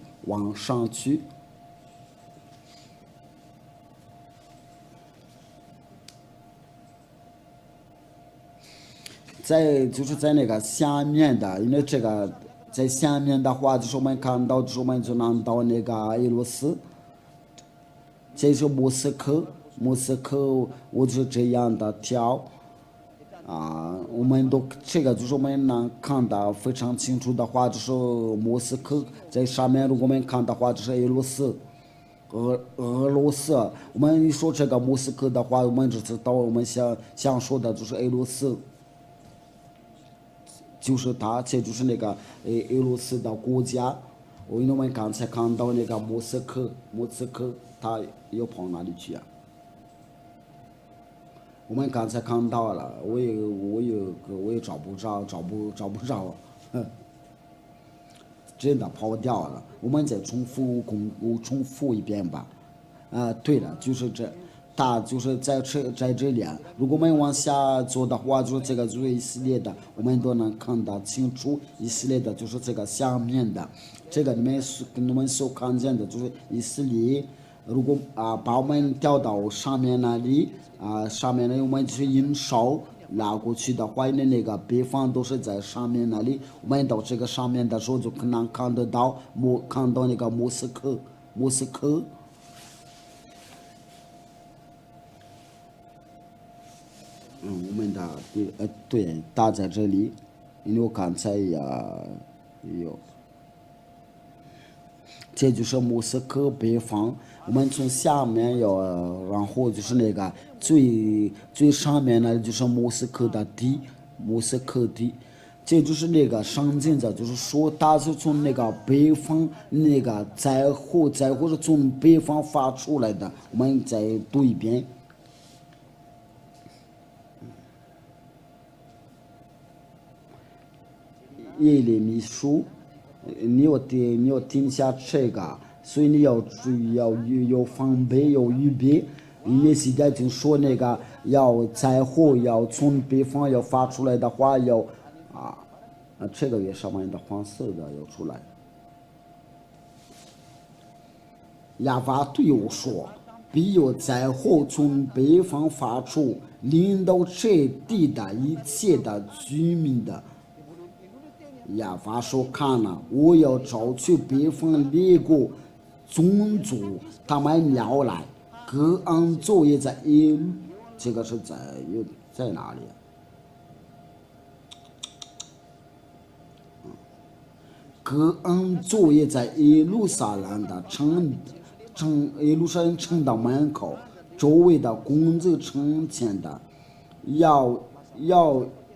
就是在那个下面的，因为这个在下面的话，就是我们看到，就是我们就能到那个俄罗斯，这是莫斯科，我就这样的跳。我们都这个就是我们能看到非常清楚的话，就是莫斯科在上面。如果我们看的话，就是俄罗斯。我们一说这个莫斯科的话，我们就知道我们想说的就是俄罗斯，就是它，这就是那个俄罗斯的国家。我们刚才看到那个莫斯科，它要跑哪里去啊？我们刚才看到了，我也找不着，真的跑掉了。我们再重复一遍吧。对了，就是它就是在这里。如果我们往下走的话，就是这个就是以色列的，我们都能看得清楚。以色列的就是这个下面的，这个你们所看见的就是以色列。如果把我们调到上面那里。上面呢，我们就是引手拉过去的话，那个北方都是在上面那里。我们到这个上面的时候，就可能看到那个莫斯科。我们的对，打在这里，因为我刚才有。这就是莫斯科北方。我们从下面然后就是那个最上面呢，就是莫斯科地，这就是那个上镜的，就是说它是从那个北方那个灾祸是从北方发出来的。我们再读一遍。耶利米书。你要听下这个，所以你要注意，要防备，要预备。因为现在就说那个要灾祸要从北方要发出来的话，这个也上面的黄色的要出来。亚法对我说：“必有灾祸从北方发出，临到这地的一切的居民的。”亚法说：“看了，我要招去北方列国宗族，他们要来，各安作业在耶路。”这个是在哪里？各安作业在耶路撒冷的耶路撒冷城的门口，周围的工资城前的，又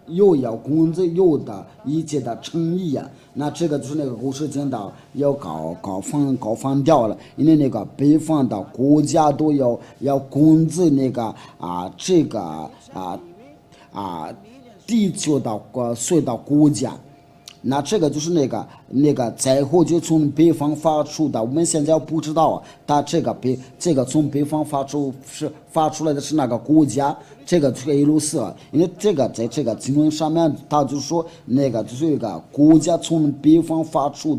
要工资有的一切的诚意啊。那这个就是那个故事讲到要搞放掉了，因为那个北方的国家都要工资那个地球的所有的国家，那这个就是那个灾祸就从北方发出的，我们现在不知道啊。但这个从北方发出来的是那个国家，这个就是俄罗斯啊。因为这个在这个经文上面，他就说那个就是一个国家从北方发出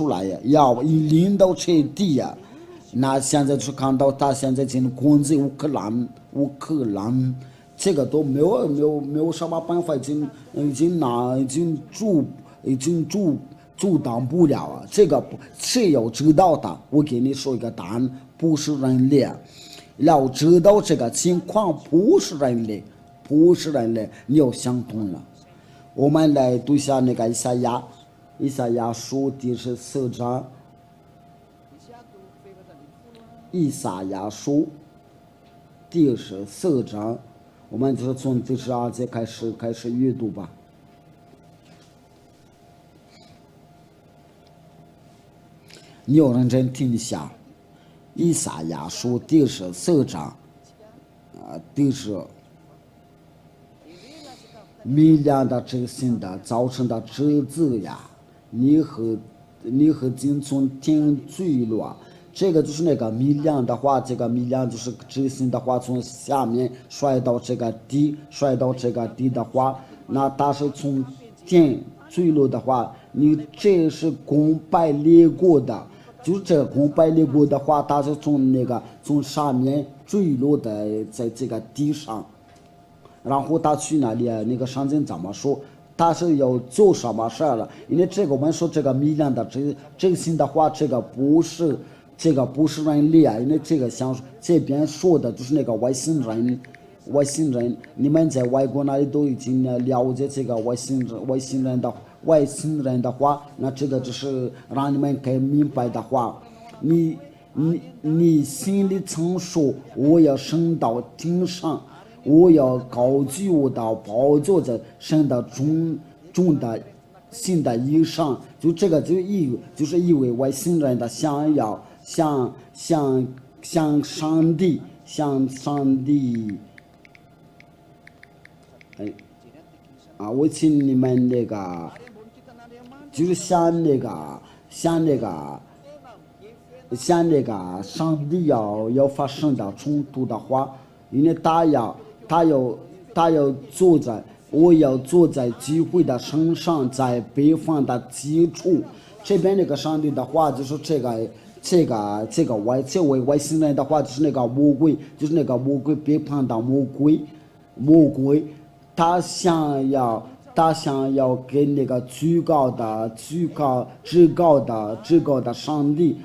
来呀，要领导这地呀。那现在就是看到他现在进入攻击乌克兰。这个都没有什么办法，已经阻挡不了啊！这个谁要知道的？我给你说一个答案，不是人类。要知道这个情况不是人类，你要想通了。我们来读一下那个以赛亚书第14章，以赛亚书第14章。我们就是从第12节开始阅读吧。你要认真听一下，以赛亚书第14章，第10，明亮的真心的早晨的枝子呀，你和金从天坠落。这个就是那个明亮的话，这个明亮就是真心的话，从下面摔到这个地的话，那它是从天坠落的话，你这是公败列国的，就是这个公败列国的话，它是从上面坠落的，在这个地上，然后他去哪里啊？那个圣经怎么说？他是要做什么事了？因为这个我们说这个明亮的真心的话，这个不是人类啊，因为这个像这边说的就是那个外星人，你们在外国那里都已经了解这个外星人的话，那这个就是让你们可以明白的话，你心里曾说我要升到天上，我要高举我的宝座在神的中的新的以上，就这个就是以为外星人的想要。向上帝，我请你们那个，就是向那个上帝要发生的冲突的话，因为他要我要坐在机会的身上，在北方的基础这边那个上帝的话，就是这位外星人的话，就是那个魔鬼，背叛的魔鬼，他想要跟那个至高的上帝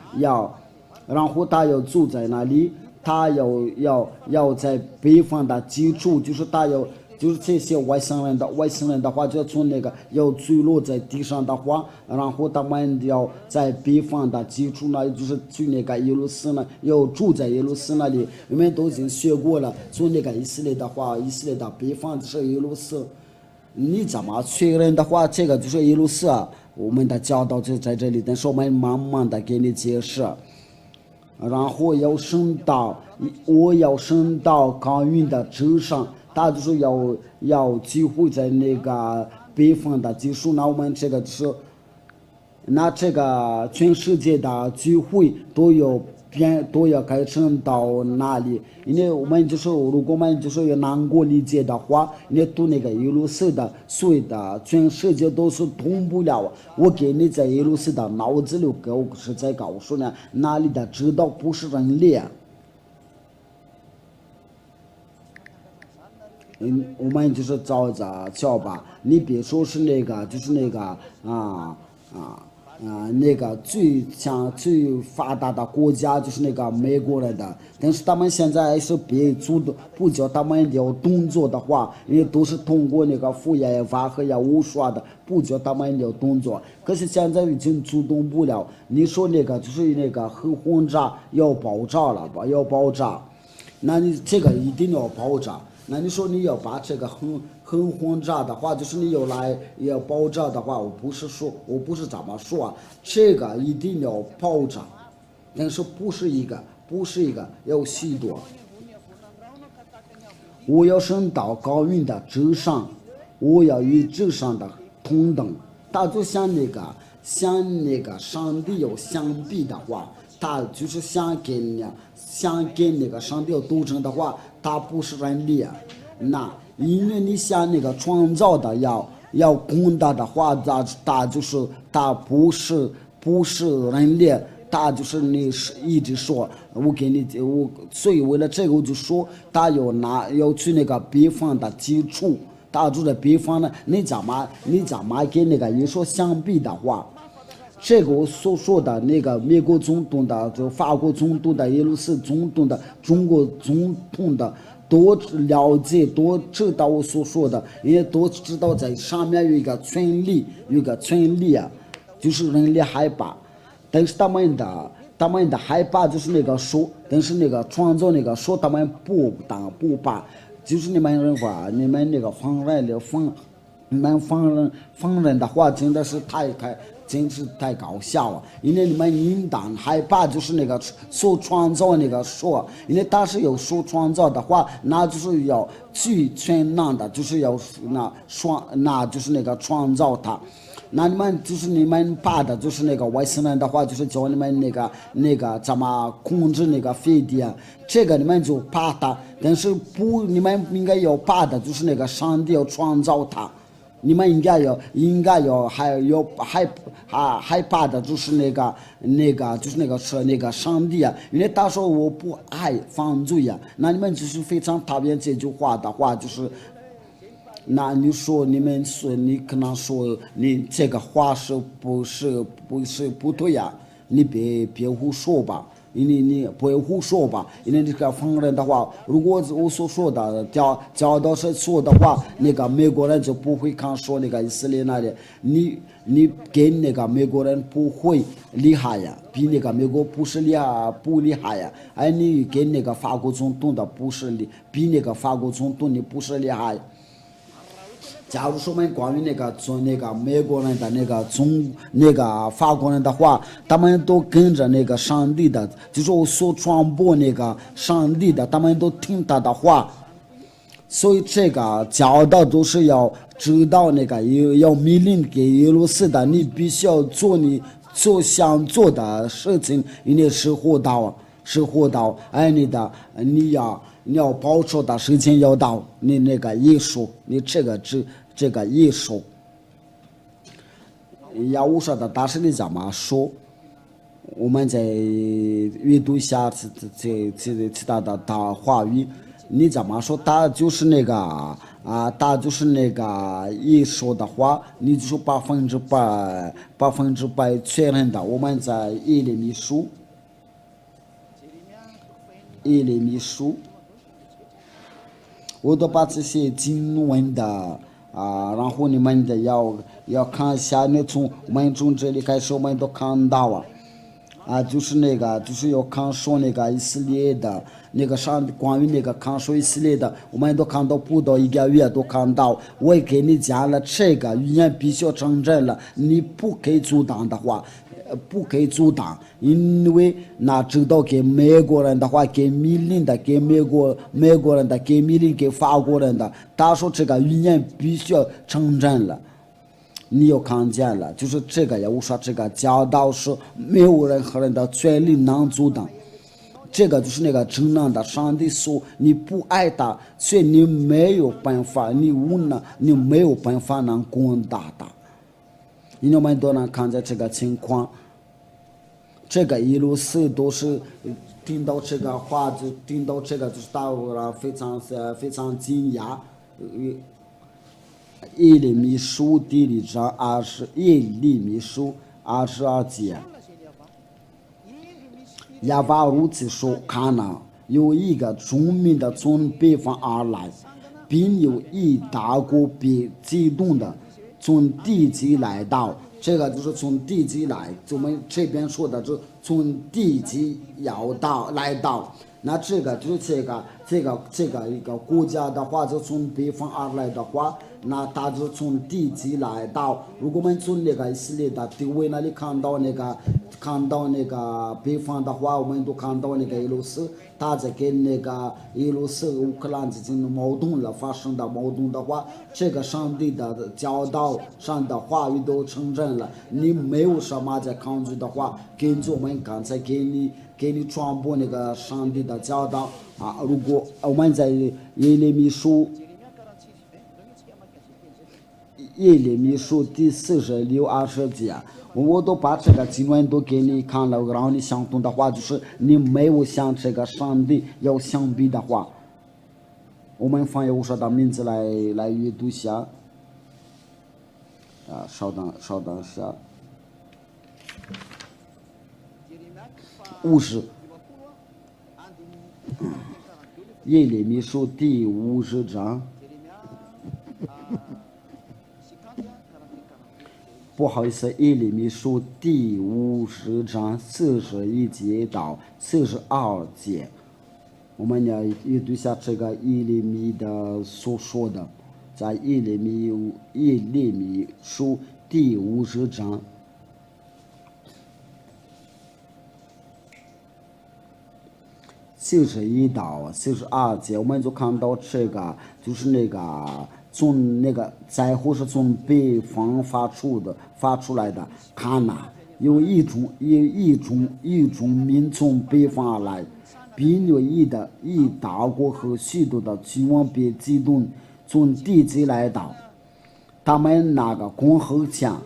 然后他要住在那里，他要在北方的基础，就是这些外星人的话，就从那个要坠落在地上的话，然后他们要在北方的基础那里，就是去那个耶路撒冷，要住在耶路撒那里。我们都已经学过了，从那个以色列的话，以色列的北方就是耶路撒。你怎么确认的话，这个就是耶路撒？我们的教导就在这里，但是我们慢慢的给你解释。然后我要升到高云的之上。他就是要几乎在那个北方的基础，那我们这个是，那这个全世界的聚会都要改成到哪里？因为我们就是如果我们就是要能够理解的话，你读那个耶路撒的所有的全世界都是通不了。我给你在耶路撒的脑子里是在告诉你，哪里的知道不是人类。我们就是照着叫吧，你别说是那个，就是那个那个最发达的国家就是那个美国人的，但是他们现在是不叫他们要动作的话，因为都是通过那个副业法和呀武术的，不叫他们要动作。可是现在已经主动不了，你说那个就是那个核轰炸要爆炸了吧？要爆炸，那你这个一定要爆炸。那你说你要把这个很轰炸的话，就是你要爆炸的话，我不是这么说啊，这个一定要爆炸，但是不是一个，要许多。我要升到高云的之上，我要与之上的同等，他就像那个上帝要相比的话，他就是想跟那个上帝要斗争的话，他不是人类。那因为你想那个创造的要攻打的话，他就是他不是人类。他就是你一直说，所以为了这个我就说，他要去那个北方的基础，他住在北方呢，你怎么跟那个耶稣相比的话，这个我所说的那个美国总统的、就法国总统的、俄罗斯总统的、中国总统的，都了解、都知道我所说的，因为都知道在上面有一个权利啊，就是人类害怕。但是他们的害怕就是那个说，但是那个创造那个说他们不怕，就是你们认为你们那个方人的话真的是太搞笑了，因为你们应当害怕就是那个所创造那个说，因为他是有所创造的话，那就是要去全能的，就是要那就是那个创造它。那你们怕的就是那个外星人的话，就是教你们那个怎么控制那个飞碟，这个你们就怕它。但是你们应该要怕的就是那个上帝要创造它，你们应该要害怕的就是那个上帝啊，因为他说我不爱犯罪啊，那你们就是非常讨厌这句话的话，就是。那你可能说你这个话是不对呀？你别胡说吧，因为你不会胡说吧？因为这个方人的话，如果我所说的教导是错的话，那个美国人就不会看说那个以色列那里，你跟那个美国人不会厉害呀，比那个美国不厉害呀，而你跟那个法国总统的比那个法国总统你不是厉害。假如说我们关于那个美国人的那个法国人的话，他们都跟着那个上帝的，就是我所传播那个上帝的，他们都听他的话，所以这个教导都是要知道那个要命令给俄罗斯的，你必须要做你想做的事情，因为是活到，而你要保守的时间要到，你那个艺术，你这个艺术，要我说的，但是你怎么说？我们再阅读一下其他的话语，你怎么说？他就是那个艺术的话，你就是100%确认的。我们在耶利米书。我都把这些经文的然后你们的要看一下，从我们从这里开始，我们都看到就是就是要看说那个以色列的那个关于那个看说以色列的，我们都看到不到1个月都看到。我也给你讲了，这个语言必须要承认了，你不可以阻挡的话。不可以阻挡，因为那知道给美国人的话，给命令的，给美国人的，给命令给法国人的，他说这个语言必须要承认了，你又看见了，就是这个呀。我说这个教导是没有任何人的权利能阻挡，这个就是那个真正的上帝说你不爱他，所以你没有办法，你没有办法能攻打他。因为我们都能看见这个情况，这个一路是都是听到这个话，就听到这个就是大家非常惊讶。耶利米书第2章耶利米书22节，耶和华如此说：看哪，有一个众民的从北方而来，并有一大国比激动的从地极来到，这个就是从地极来，我们这边说的就从地极来到，那这个就是这个一个国家的话，就从北方而来的话，那他就从地极来到。如果我们从那个以色列的地位那里看到那个北方的话，我们都看到那个俄罗斯，他在跟那个俄罗斯、乌克兰之间的矛盾了，发生的矛盾的话，这个上帝的教导上的话语都承认了，你没有什么在抗拒的话，根据我们刚才给你传播那个上帝的教导啊。如果我们在耶利米书第46、20节，我都把这个经文都给你看了，然后你相同的话就是你没有像这个上帝要相比的话，我们翻译我说的名字来阅读一下啊，稍等一下。50耶利米书第50章，不好意思，耶利米书第50章41节到42节，我们要阅读一下这个耶利米的所说的，在耶利米书第50章。41到42节，我们就看到这个，就是那个从那个灾祸是从北方发出来的。看呐，有一种民从北方而来，比略一大国和许多的君王别激动，从地极来到，他们那个攻后强，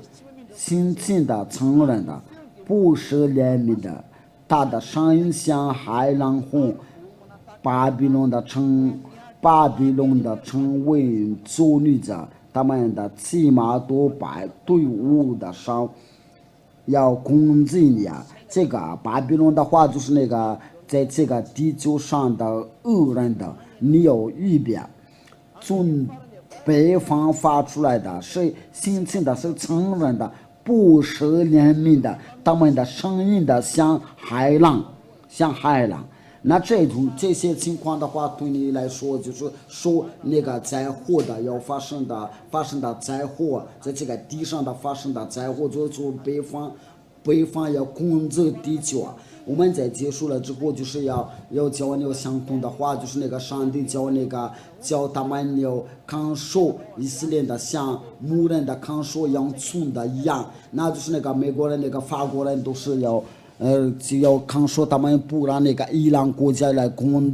辛勤的承认的，不是怜悯的。他的声音像海浪洪，巴比伦的城为作女者，他们的骑马多摆队伍的上要攻击你啊！这个巴比伦的话就是那个在这个地球上的恶人的，你要预备。从北方发出来的是辛勤的，是承认的。不是怜悯的，他们的声音的像海浪。那这些情况的话，对你来说就是说那个灾祸的要发生的灾祸，在这个地上的发生的灾祸，就是从北方要攻击地球啊。我们在结束了之后，就是要教你相同的话，就是那个上帝教他们要看守以色列的像牧人的看守养豚的一样，那就是那个美国人、那个法国人都是要看守他们，不让那个伊朗国家来攻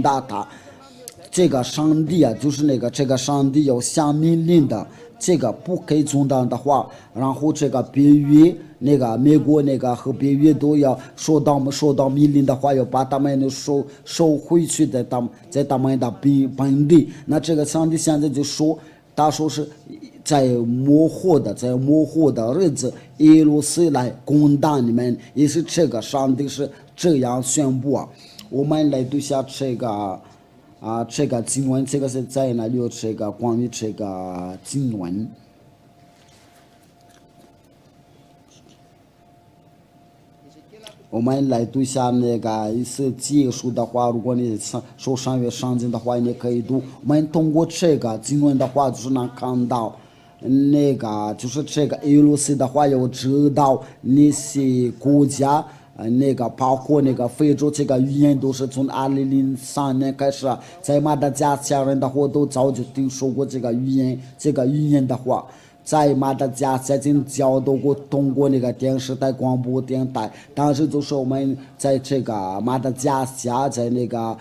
打他。这个上帝啊，就是这个上帝要下命令的，这个不可以中断的话，然后这个北约那个美国那个和北约都要收到命令的话，要把他们收回去在他们的本地。那这个上帝现在就说，他说是在末后的日子，耶路撒来攻打你们，也是这个上帝是这样宣布啊。我们来读下这个经文，这个是在哪里有这个关于这个经文？我们来读一下那个一次结束的话，如果你受上月上经的话，你可以读。我们通过这个经文的话，就是能看到那个就是这个耶路撒的话，要知道那些国家。那个包括那个非洲，这个语言都是从2003年开始，在马达加斯加人的话都早就听说过这个语言的话，在马达加斯加教导过，通过那个电视台、广播电台。当时就是我们在这个马达加斯加，在那个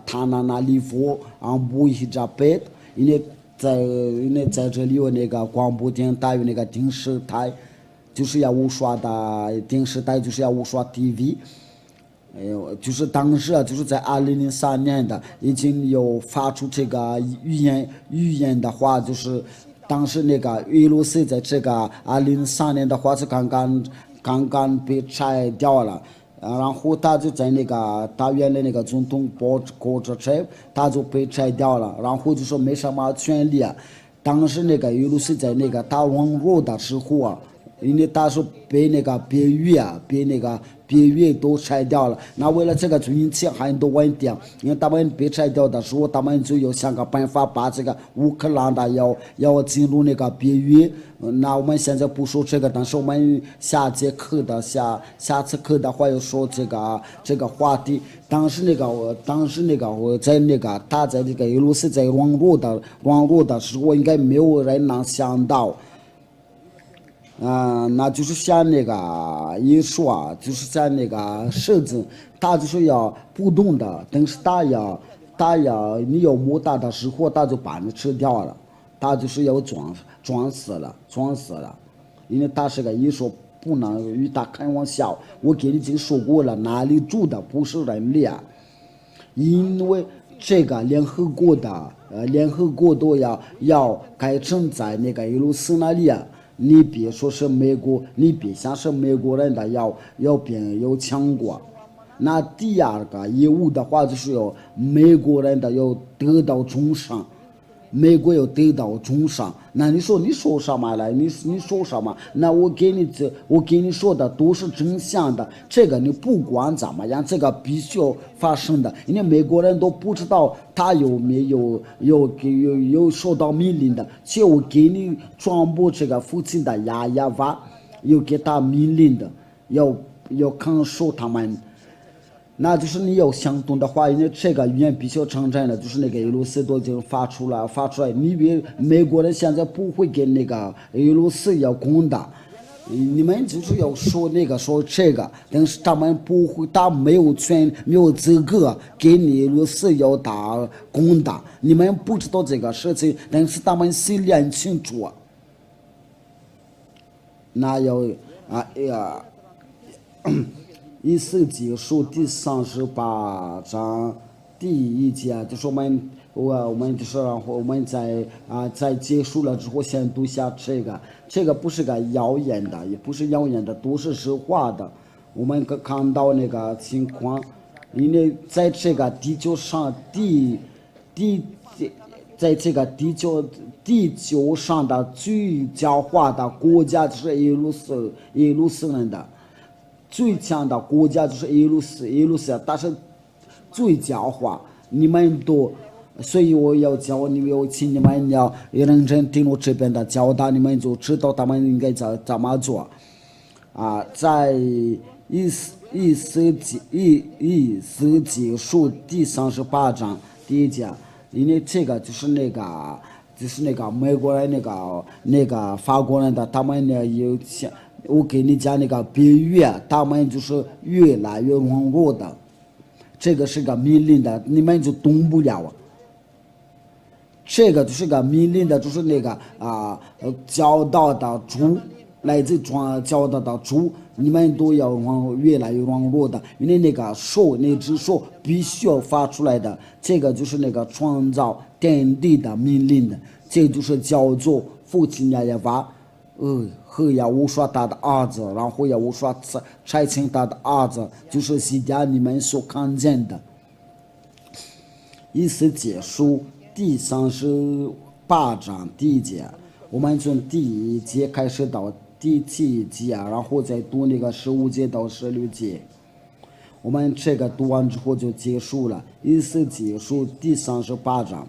塔纳纳利夫布伊扎贝，因为在这里有那个广播电台，有那个电视台。就是要无刷的电视台，就是要无刷 TV， 就是当时就是在2003年的已经有发出这个语言的话，就是当时那个耶路撒在这个2003年的话是刚刚被拆掉了，然后他就在那个他原来那个总统过着拆，他就被拆掉了，然后就说没什么权利啊。当时那个耶路撒在那个他亡国的时候啊。因为他是被那个北边缘都拆掉了。那为了这个就引起很多问题，因为他们被拆掉的时候，他们就要想个办法把这个乌克兰的要进入那个边缘。那我们现在不说这个，但是我们下次课的话要说这个话题。当时那个我在那个他在这个俄罗斯在网络的时候，应该没有人能想到。那就是像那个艺术啊，就是像那个设置，它就是要不动的，但是它要你要摸它的时候，它就把你吃掉了，它就是要装死了，因为它是个艺术，不能与它开玩笑。我给你已经说过了，哪里住的不是人类啊？因为这个联合国都要改成在那个俄罗斯那里啊。你别说是美国，你别想是美国人的要变有强国。那第二个义务的话，就是要美国人的要得到重赏，美国要得到重赏。那你说什么来？你说什么？那我给你说的都是真相的。这个你不管怎么样，这个必须要发生的。因为美国人都不知道他有没有受到命令的，就我给你传播这个父亲的哑巴，有给他命令的，要看守他们。那就是你要相同的话，因为这个语言必须要承认的，就是那个俄罗斯都已经发出来。你比美国人现在不会跟那个俄罗斯要攻打，你们就是要说这个，但是他们不会，他没有资格给你俄罗斯要攻打。你们不知道这个事情，但是他们心里很清楚。那要1世纪书第38章第1节，就是我们就是然后我们在结束了之后先读下这个不是个谣言的，也不是谣言的，都是实话的。我们可看到那个情况，因为在这个地球上在这个地球上的最狡猾的国家就是俄罗斯人的。最强的国家就是俄罗斯，但是最狡猾，你们都，所以我要教你们，请你们要认真听我这边的教导，你们就知道他们应该怎么做。在一世纪书第38章第1节，因为这个就是那个美国人那个法国人的，他们呢有钱。我给你讲那个边缘，他们就是越来越软弱的，这个是个命令的，你们就动不了啊。这个就是个命令的，就是那个教导的主，来自教导的主，你们都要越来越软弱的，因为那只手必须要发出来的，这个就是那个创造天地的命令的，这就是叫做父亲也把。和要无说他的儿子，然后要无说拆成他的儿子，就是现在你们所看见的。1世纪书第38章第1节，我们从第1节开始到第7节，然后再读那个15节到16节。我们这个读完之后就结束了。1世纪书第38章，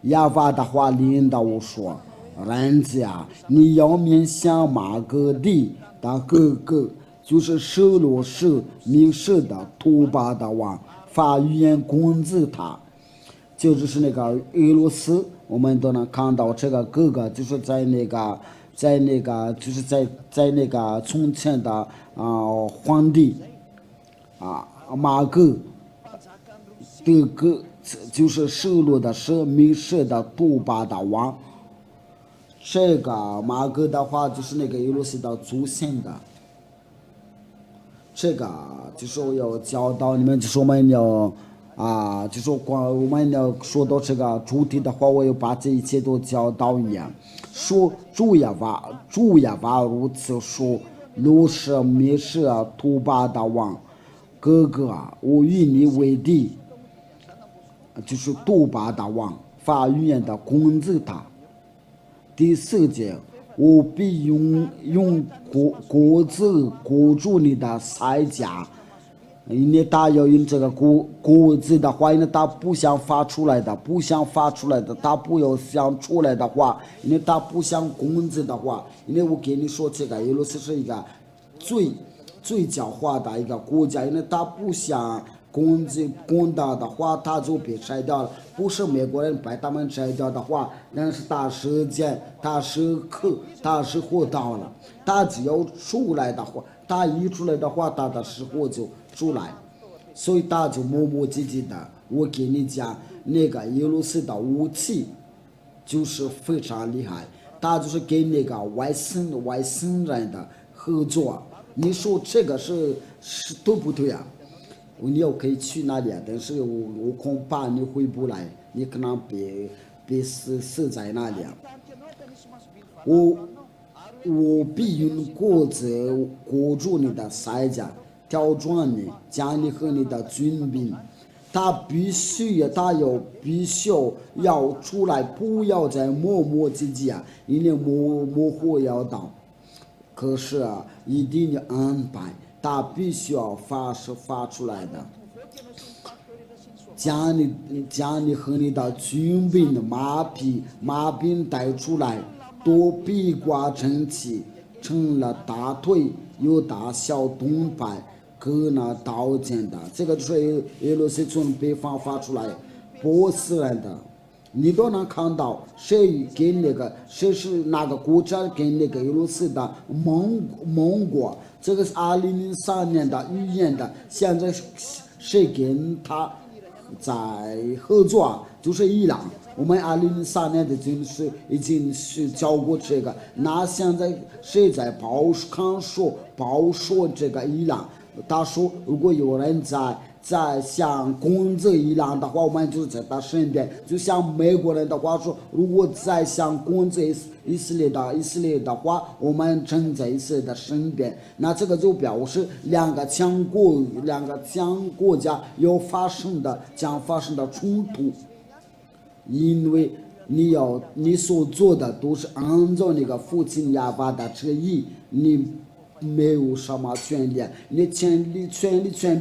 亚巴的话领导我说。人家，你要面向马哥地的哥哥，就是舍罗士米舍的图巴的王，发语言攻击他，就是那个俄罗斯，我们都能看到这个哥哥，就是在那个就是在那个从前的皇帝马哥的哥，就是舍罗的舍米舍的图巴的王。这个马哥的话就是那个俄罗斯的祖先的，这个就是我要教导你们，就是我们要就是我们要说到这个主题的话，我要把这一切都教导一样。说主也把如此说，罗舍米舍图巴的王哥哥我与你为敌，就是图巴的王发语言的攻击他。第4节，务必用果子裹住你的腮颊。因为他要用这个果子的话，因为他不想发出来的，他不要想出来的话，因为他不想工资的话，因为我跟你说，这个俄罗斯是一个最狡猾的一个国家，因为他不想工大的话，他就被拆掉了。不是美国人把他们拆掉的话，但是大时间、大时刻、大时候到了，他只要出来的话，他一出来的话，他的时候就出来，所以他就磨磨唧唧的。我给你讲，那个俄罗斯的武器就是非常厉害，他就是跟那个外星人的合作。你说这个是对不对啊？你要可以去那里，但是我恐怕你回不来，你可能被死在那里。我必用果子裹住你的腮颊，挑转你，将你和你的军兵，他必须要出来，不要再磨磨唧唧啊，因为模糊要到。可是啊，一定要安排。他必须要发出来的，将你和你的军兵的马兵带出来，都披挂整齐，成了大腿有大小盾牌，各拿刀剑的。这个就是俄罗斯从北方发出来，波斯人的。你都能看到谁是哪个国家跟那个俄罗斯的盟国，这个是2003年的预言的。现在谁跟他在合作？就是伊朗。我们2003年的已经是教过这个。那现在谁在报说这个伊朗？他说，如果有人在想攻击伊朗的话，我们就在他身边。就像美国人的话说，如果在想攻击以色列的话，我们正在以色列的身边。那这个就表示两个强国家将发生的冲突，因为你所做的都是按照那个父亲亚巴的旨意，你没有什么权利，你权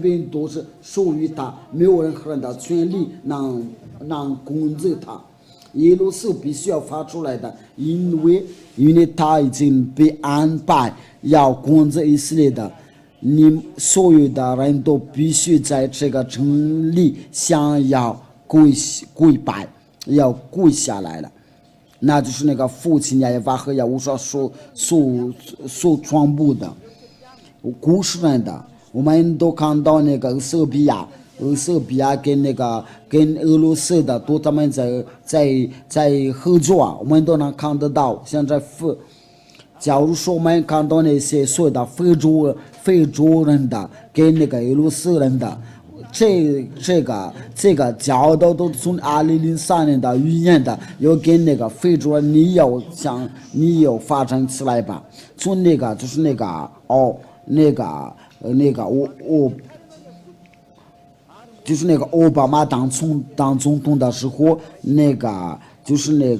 柄都是属于他，没有任何人的权利能攻击他。俄罗斯必须要发出来的，因为他已经被安排要攻击以色列的，你所有的人都必须在这个城里想要跪拜，要跪下来了。那就是那个父亲亚巴和亚乌所传播的故事人的。我们都看到那个俄塞比亚跟俄罗斯的都他们在合作，我们都能看得到。现在假如说我们看到那些所有的非洲人的跟那个俄罗斯人的。这个教导都从2003年的预言的，要跟那个非洲人你要发展起来吧。从那个就是就是那个奥巴马当总统的时候，就是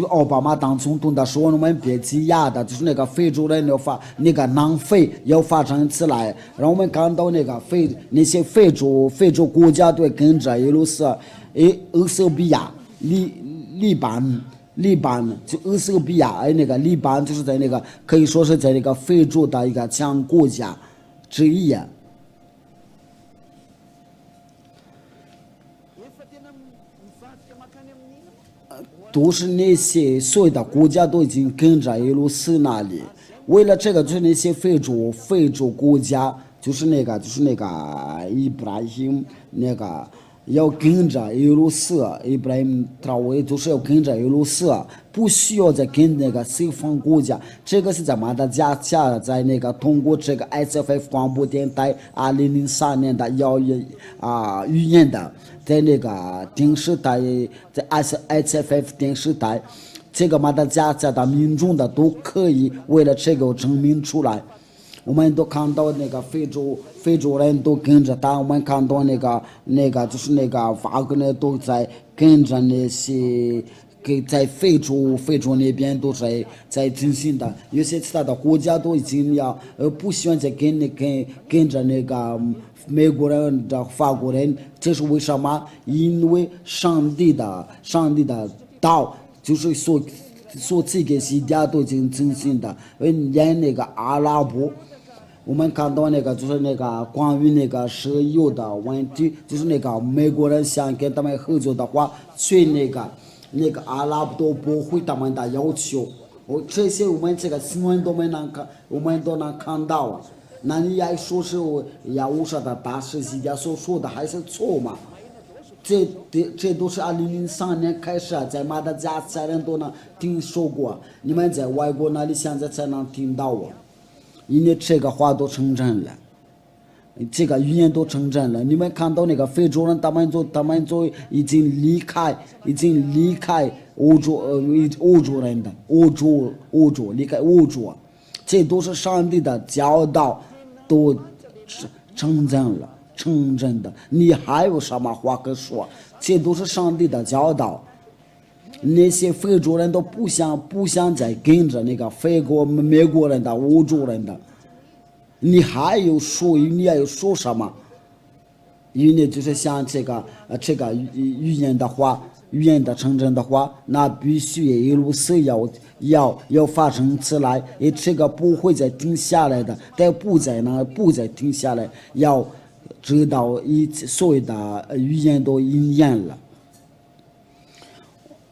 奥巴马当总统的时候，我们别挤压的，就是那个非洲人那个南非要发展起来，让我们看到那些非洲国家都跟着俄罗斯、俄塞比亚、黎巴嫩，就俄塞比亚那个黎巴嫩就是在那个可以说是在那个非洲的一个强国家之一啊。都是那些所有的国家都已经跟着俄罗斯那里，为了这个，就是那些非洲国家，就是那个伊布拉欣那个要跟着俄罗斯，伊布拉欣特劳维都是要跟着俄罗斯，不需要再跟那个西方国家。这个是在马达加斯加，在那个通过这个 SFF 广播电台2003年的预言的。在那个电视台，在 SFF 电视台，这个马达加斯加的民众的都可以为了这个证明出来。我们都看到那个非洲人都跟着他，我们看到那个就是那个瓦格纳都在跟着那些给在非洲那边都在进行的，有些其他的国家都已经不喜欢再跟着那个美国人的法国人，这是为什么？因为上帝的道就是所赐给西家都已经进行的，连那个阿拉伯。我们看到那个就是那个关于那个石油的问题，就是那个美国人想跟他们合作的话，所以那个阿拉伯都不会他们的要求。这些我们这个新闻都我们都能看到啊。那你要说是要乌沙的大使西家所说的还是错嘛？这都是2003年开始啊，在马达加斯加人都能听说过，你们在外国那里现在才能听到啊。因为这个话都成真了，这个语言都成真了。你们看到那个非洲人，他们就已经离开欧洲人的欧洲离开欧洲，这都是上帝的教导，都成真的。你还有什么话可说？这都是上帝的教导。那些非洲人都不想再跟着那个美国人的欧洲人的，你还有说什么？因为就是像这个语言的成真的话，那必须一路是要发生起来，这个不会再停下来的，但不再停下来，要知道所有的语言都应验了。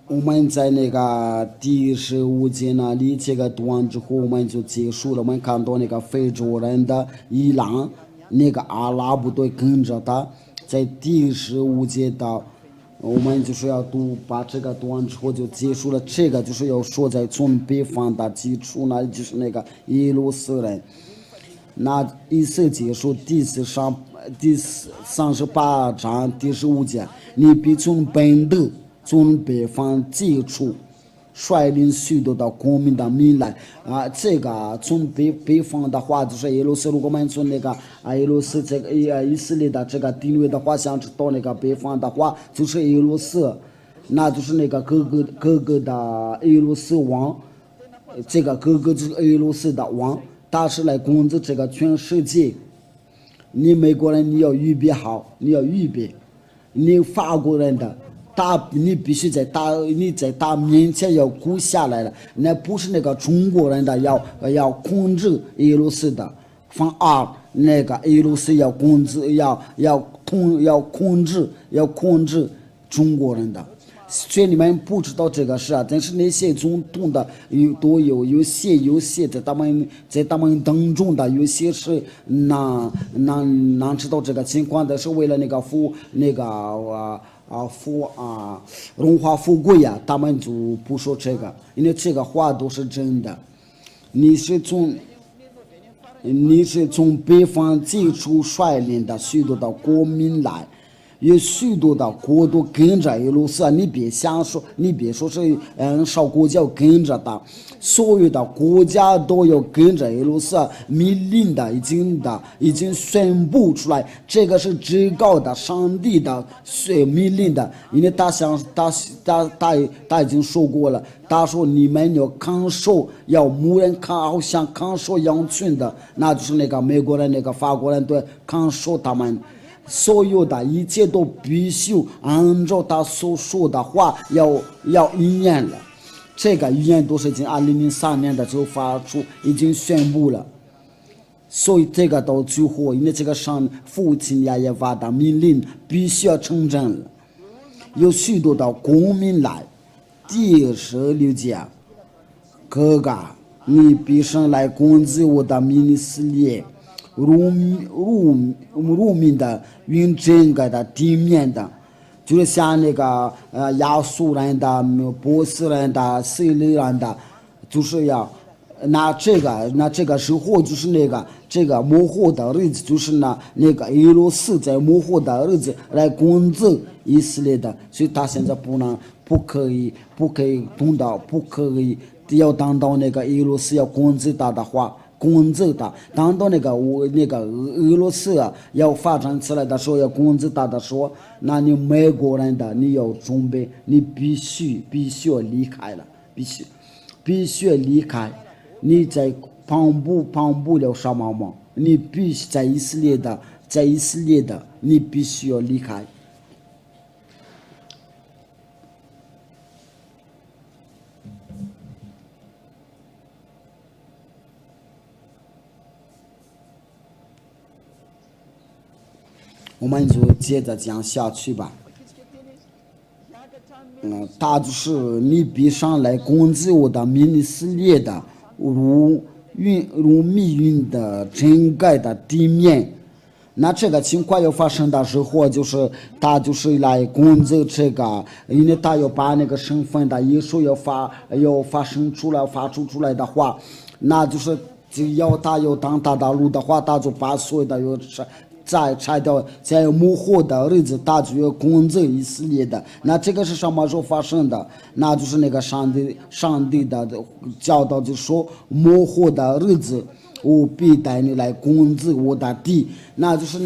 我们在那个第15节那里这个读完之后，我们就结束了。我们看到那个非洲人的伊朗，那个阿拉伯队跟着他，在第15节到，我们就是要把这个读完之后就结束了。这个就是要说在从北方的基础那里，就是那个耶路撒冷。那一次结束第38章第15节，你必从本地。从北方接触，率领许多的国民的民来啊！这个从北方的话，就是耶路撒冷。我们从那个耶路撒这个以色列的这个地位的话，想知道那个北方的话，就是耶路撒，那就是那个各个的耶路撒王，这个各个就是耶路撒的王，他是来控制这个全世界。你美国人你要预备好，你法国人的。你必须在他面前要跪下来了，那不是那个中国人的要控制耶路撒的，反而那个耶路撒要控制中国人的。所以你们不知道这个事啊，但是那些总统的有些在他们当中的有些是能知道这个情况的，是为了那个荣华富贵呀，他们就不说这个，因为这个话都是真的。你是从北方接触率领的许多的国民来，有许多的国都跟着耶路撒，你别说是少国家跟着他，所有的国家都要跟着耶路撒，命令的已经宣布出来，这个是至高的上帝的命令的，因为他已经说过了，他说你们要看守，要牧人好像看守羊群的，那就是那个美国人那个法国人对看守他们。所有的一切都必须按照他所说的话要应验了。这个预言都是已经2003年的时候发出，已经宣布了。所以这个到最后，因为这个上父亲亚耶发的命令必须要成真了。有许多的公民来，第16节，哥哥，你必须来攻击我的民以色列。入民的用整个的地面的，就是像那个亚述人的、波斯人的、色列人的，就是要拿这个时候就是这个幕后的日子，就是那个耶路撒在幕后的日子来攻击以色列的，所以他现在不可以碰到，不可以要等到那个耶路撒要攻击他的话。攻击的。当到那个俄罗斯要发展起来的时候，要攻击他的时候，那你美国人的你要准备，你必须要离开了，必须离开。你在帮不了什么忙，你必须在以色列的，你必须要离开。我们就接着讲下去吧。他就是你必上来攻击我的以色列的如密云的整个的地面。那这个情况要发生的时候，就是他就是来攻击这个，因为他要把那个身份的耶稣要发出来的话，那就是只要他要当他的路的话，他就把所有的再拆掉，在幕后的日子，他就要攻击以色列的。那这个是什么时候发生的？那就是那个上帝的教导，就说幕后的日子，我必带你来攻击我的地。那就是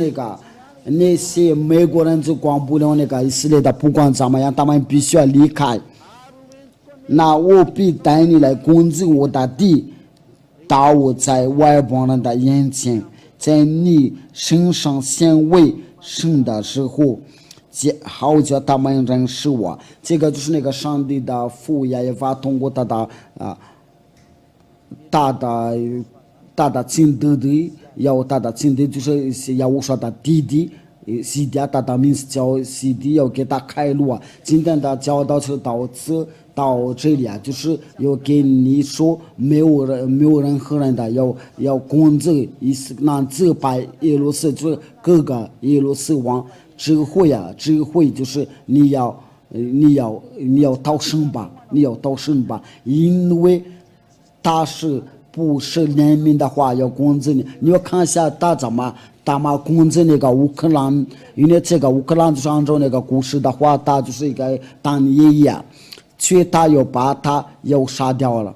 那些美国人就管不了那个以色列的，不管怎么样，他们必须要离开。那我必带你来攻击我的地，到我在外邦人的眼前。在你身上显为圣的时候，好叫他们认识我。这个就是那个上帝的父也法通过他的大的亲弟弟，要他的亲弟就是要我说的弟弟。西迪他的名字叫西迪，要给他开路啊。今天的教导就到这里啊，就是要给你说，没有任何人的要攻击那责败耶路撒冷各个耶路撒王智慧就是你要逃生吧，因为他是不是怜悯的话要攻击你。你要看一下他怎么攻击那个乌克兰，因为这个乌克兰就是按照那个故事的话，他就是一个当爷爷，却他要把他要杀掉了。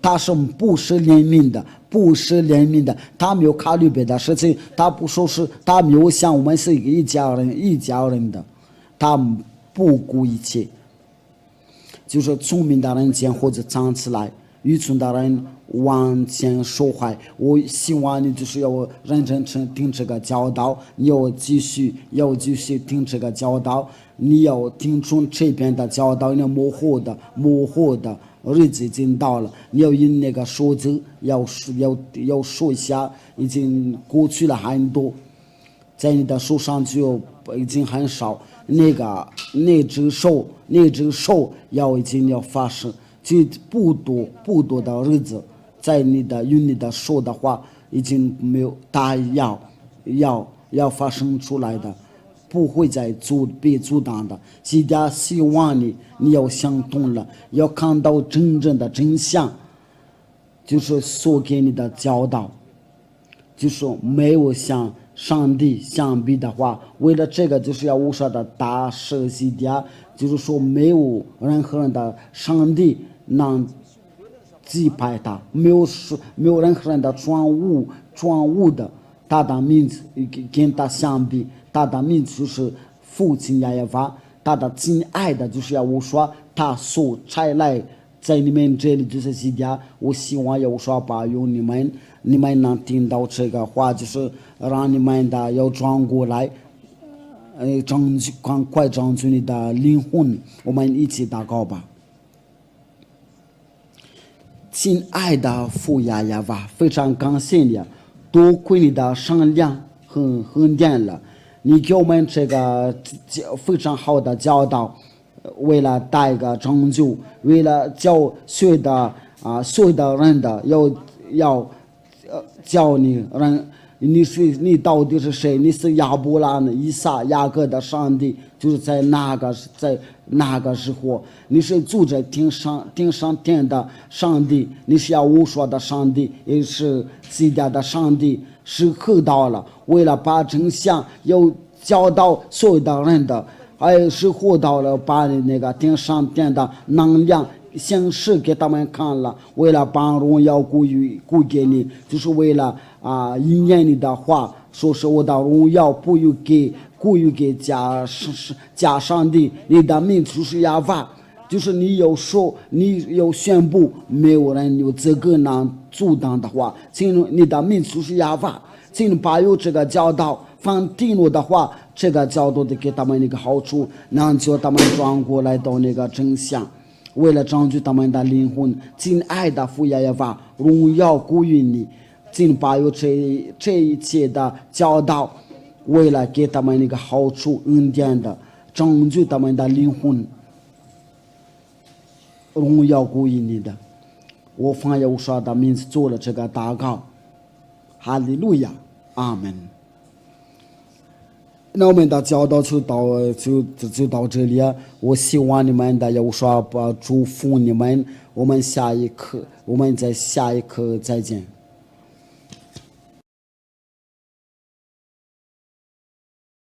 他是不是怜悯的，他没有考虑别的事情，他不说是他没有想我们是一家人的，他不顾一切。就是聪明的人间或者站起来，愚蠢的人往前说坏。我希望你就是要认真听这个教导，你要继续听这个教导，你要听从这边的教导。你幕后的日子已经到了，你要用那个数字要说一下，已经过去了很多，在你的手上就已经很少。那只手已经要发生，就不多的日子，在用你的手的话，已经没有他要发生出来的，不会再被阻挡的。现在希望你要想通了，要看到真正的真相，就是所给你的教导，就是没有向上帝相比的话，为了这个就是要无说的大事西点，就是说没有任何人的上帝能击败他，没有任何人的装物的他的名字跟他相比，他的名字就是父亲耶和华，他的亲爱的就是要我说他所差来在你们这里就是西点。我希望要说把用你们能听到这个话，就是让你们的要转过来，赶快长出你的灵魂。我们一起祷告吧。亲爱的父呀呀吧，非常感谢你，多亏你的善良和恩典了，你给我们这个非常好的教导，为了带个拯救，为了教所有的人的要教你人，你到底是谁？你是亚伯拉罕、以撒、雅各的上帝，就是在那个时候，你是住在天上的上帝，你是要无说的上帝，也是自家的上帝。时刻到了，为了把真相要教导所有的人的，还有时候到了把你那个天上的能量形式给他们看了，为了把荣耀归给你，就是为了应验你的话，说是我的荣耀不归给假上帝，你的名就是亚法，就是你有说，你有宣布，没有人有资格能阻挡的话，请你的名就是亚法，请把有这个教导放定了的话，这个教导的给他们一个好处，能叫他们转过来到那个真相。为了拯救他们的灵魂，敬爱的父亚法，荣耀归于你，请把有这一切的教导，为了给他们一个好处恩典的拯救他们的灵魂，荣耀归于你的。我奉耶和华的名字做了这个祷告，哈利路亚，阿门。那我们的教导就到这里啊！我希望你们的有说祝福你们，我们在下一课再见。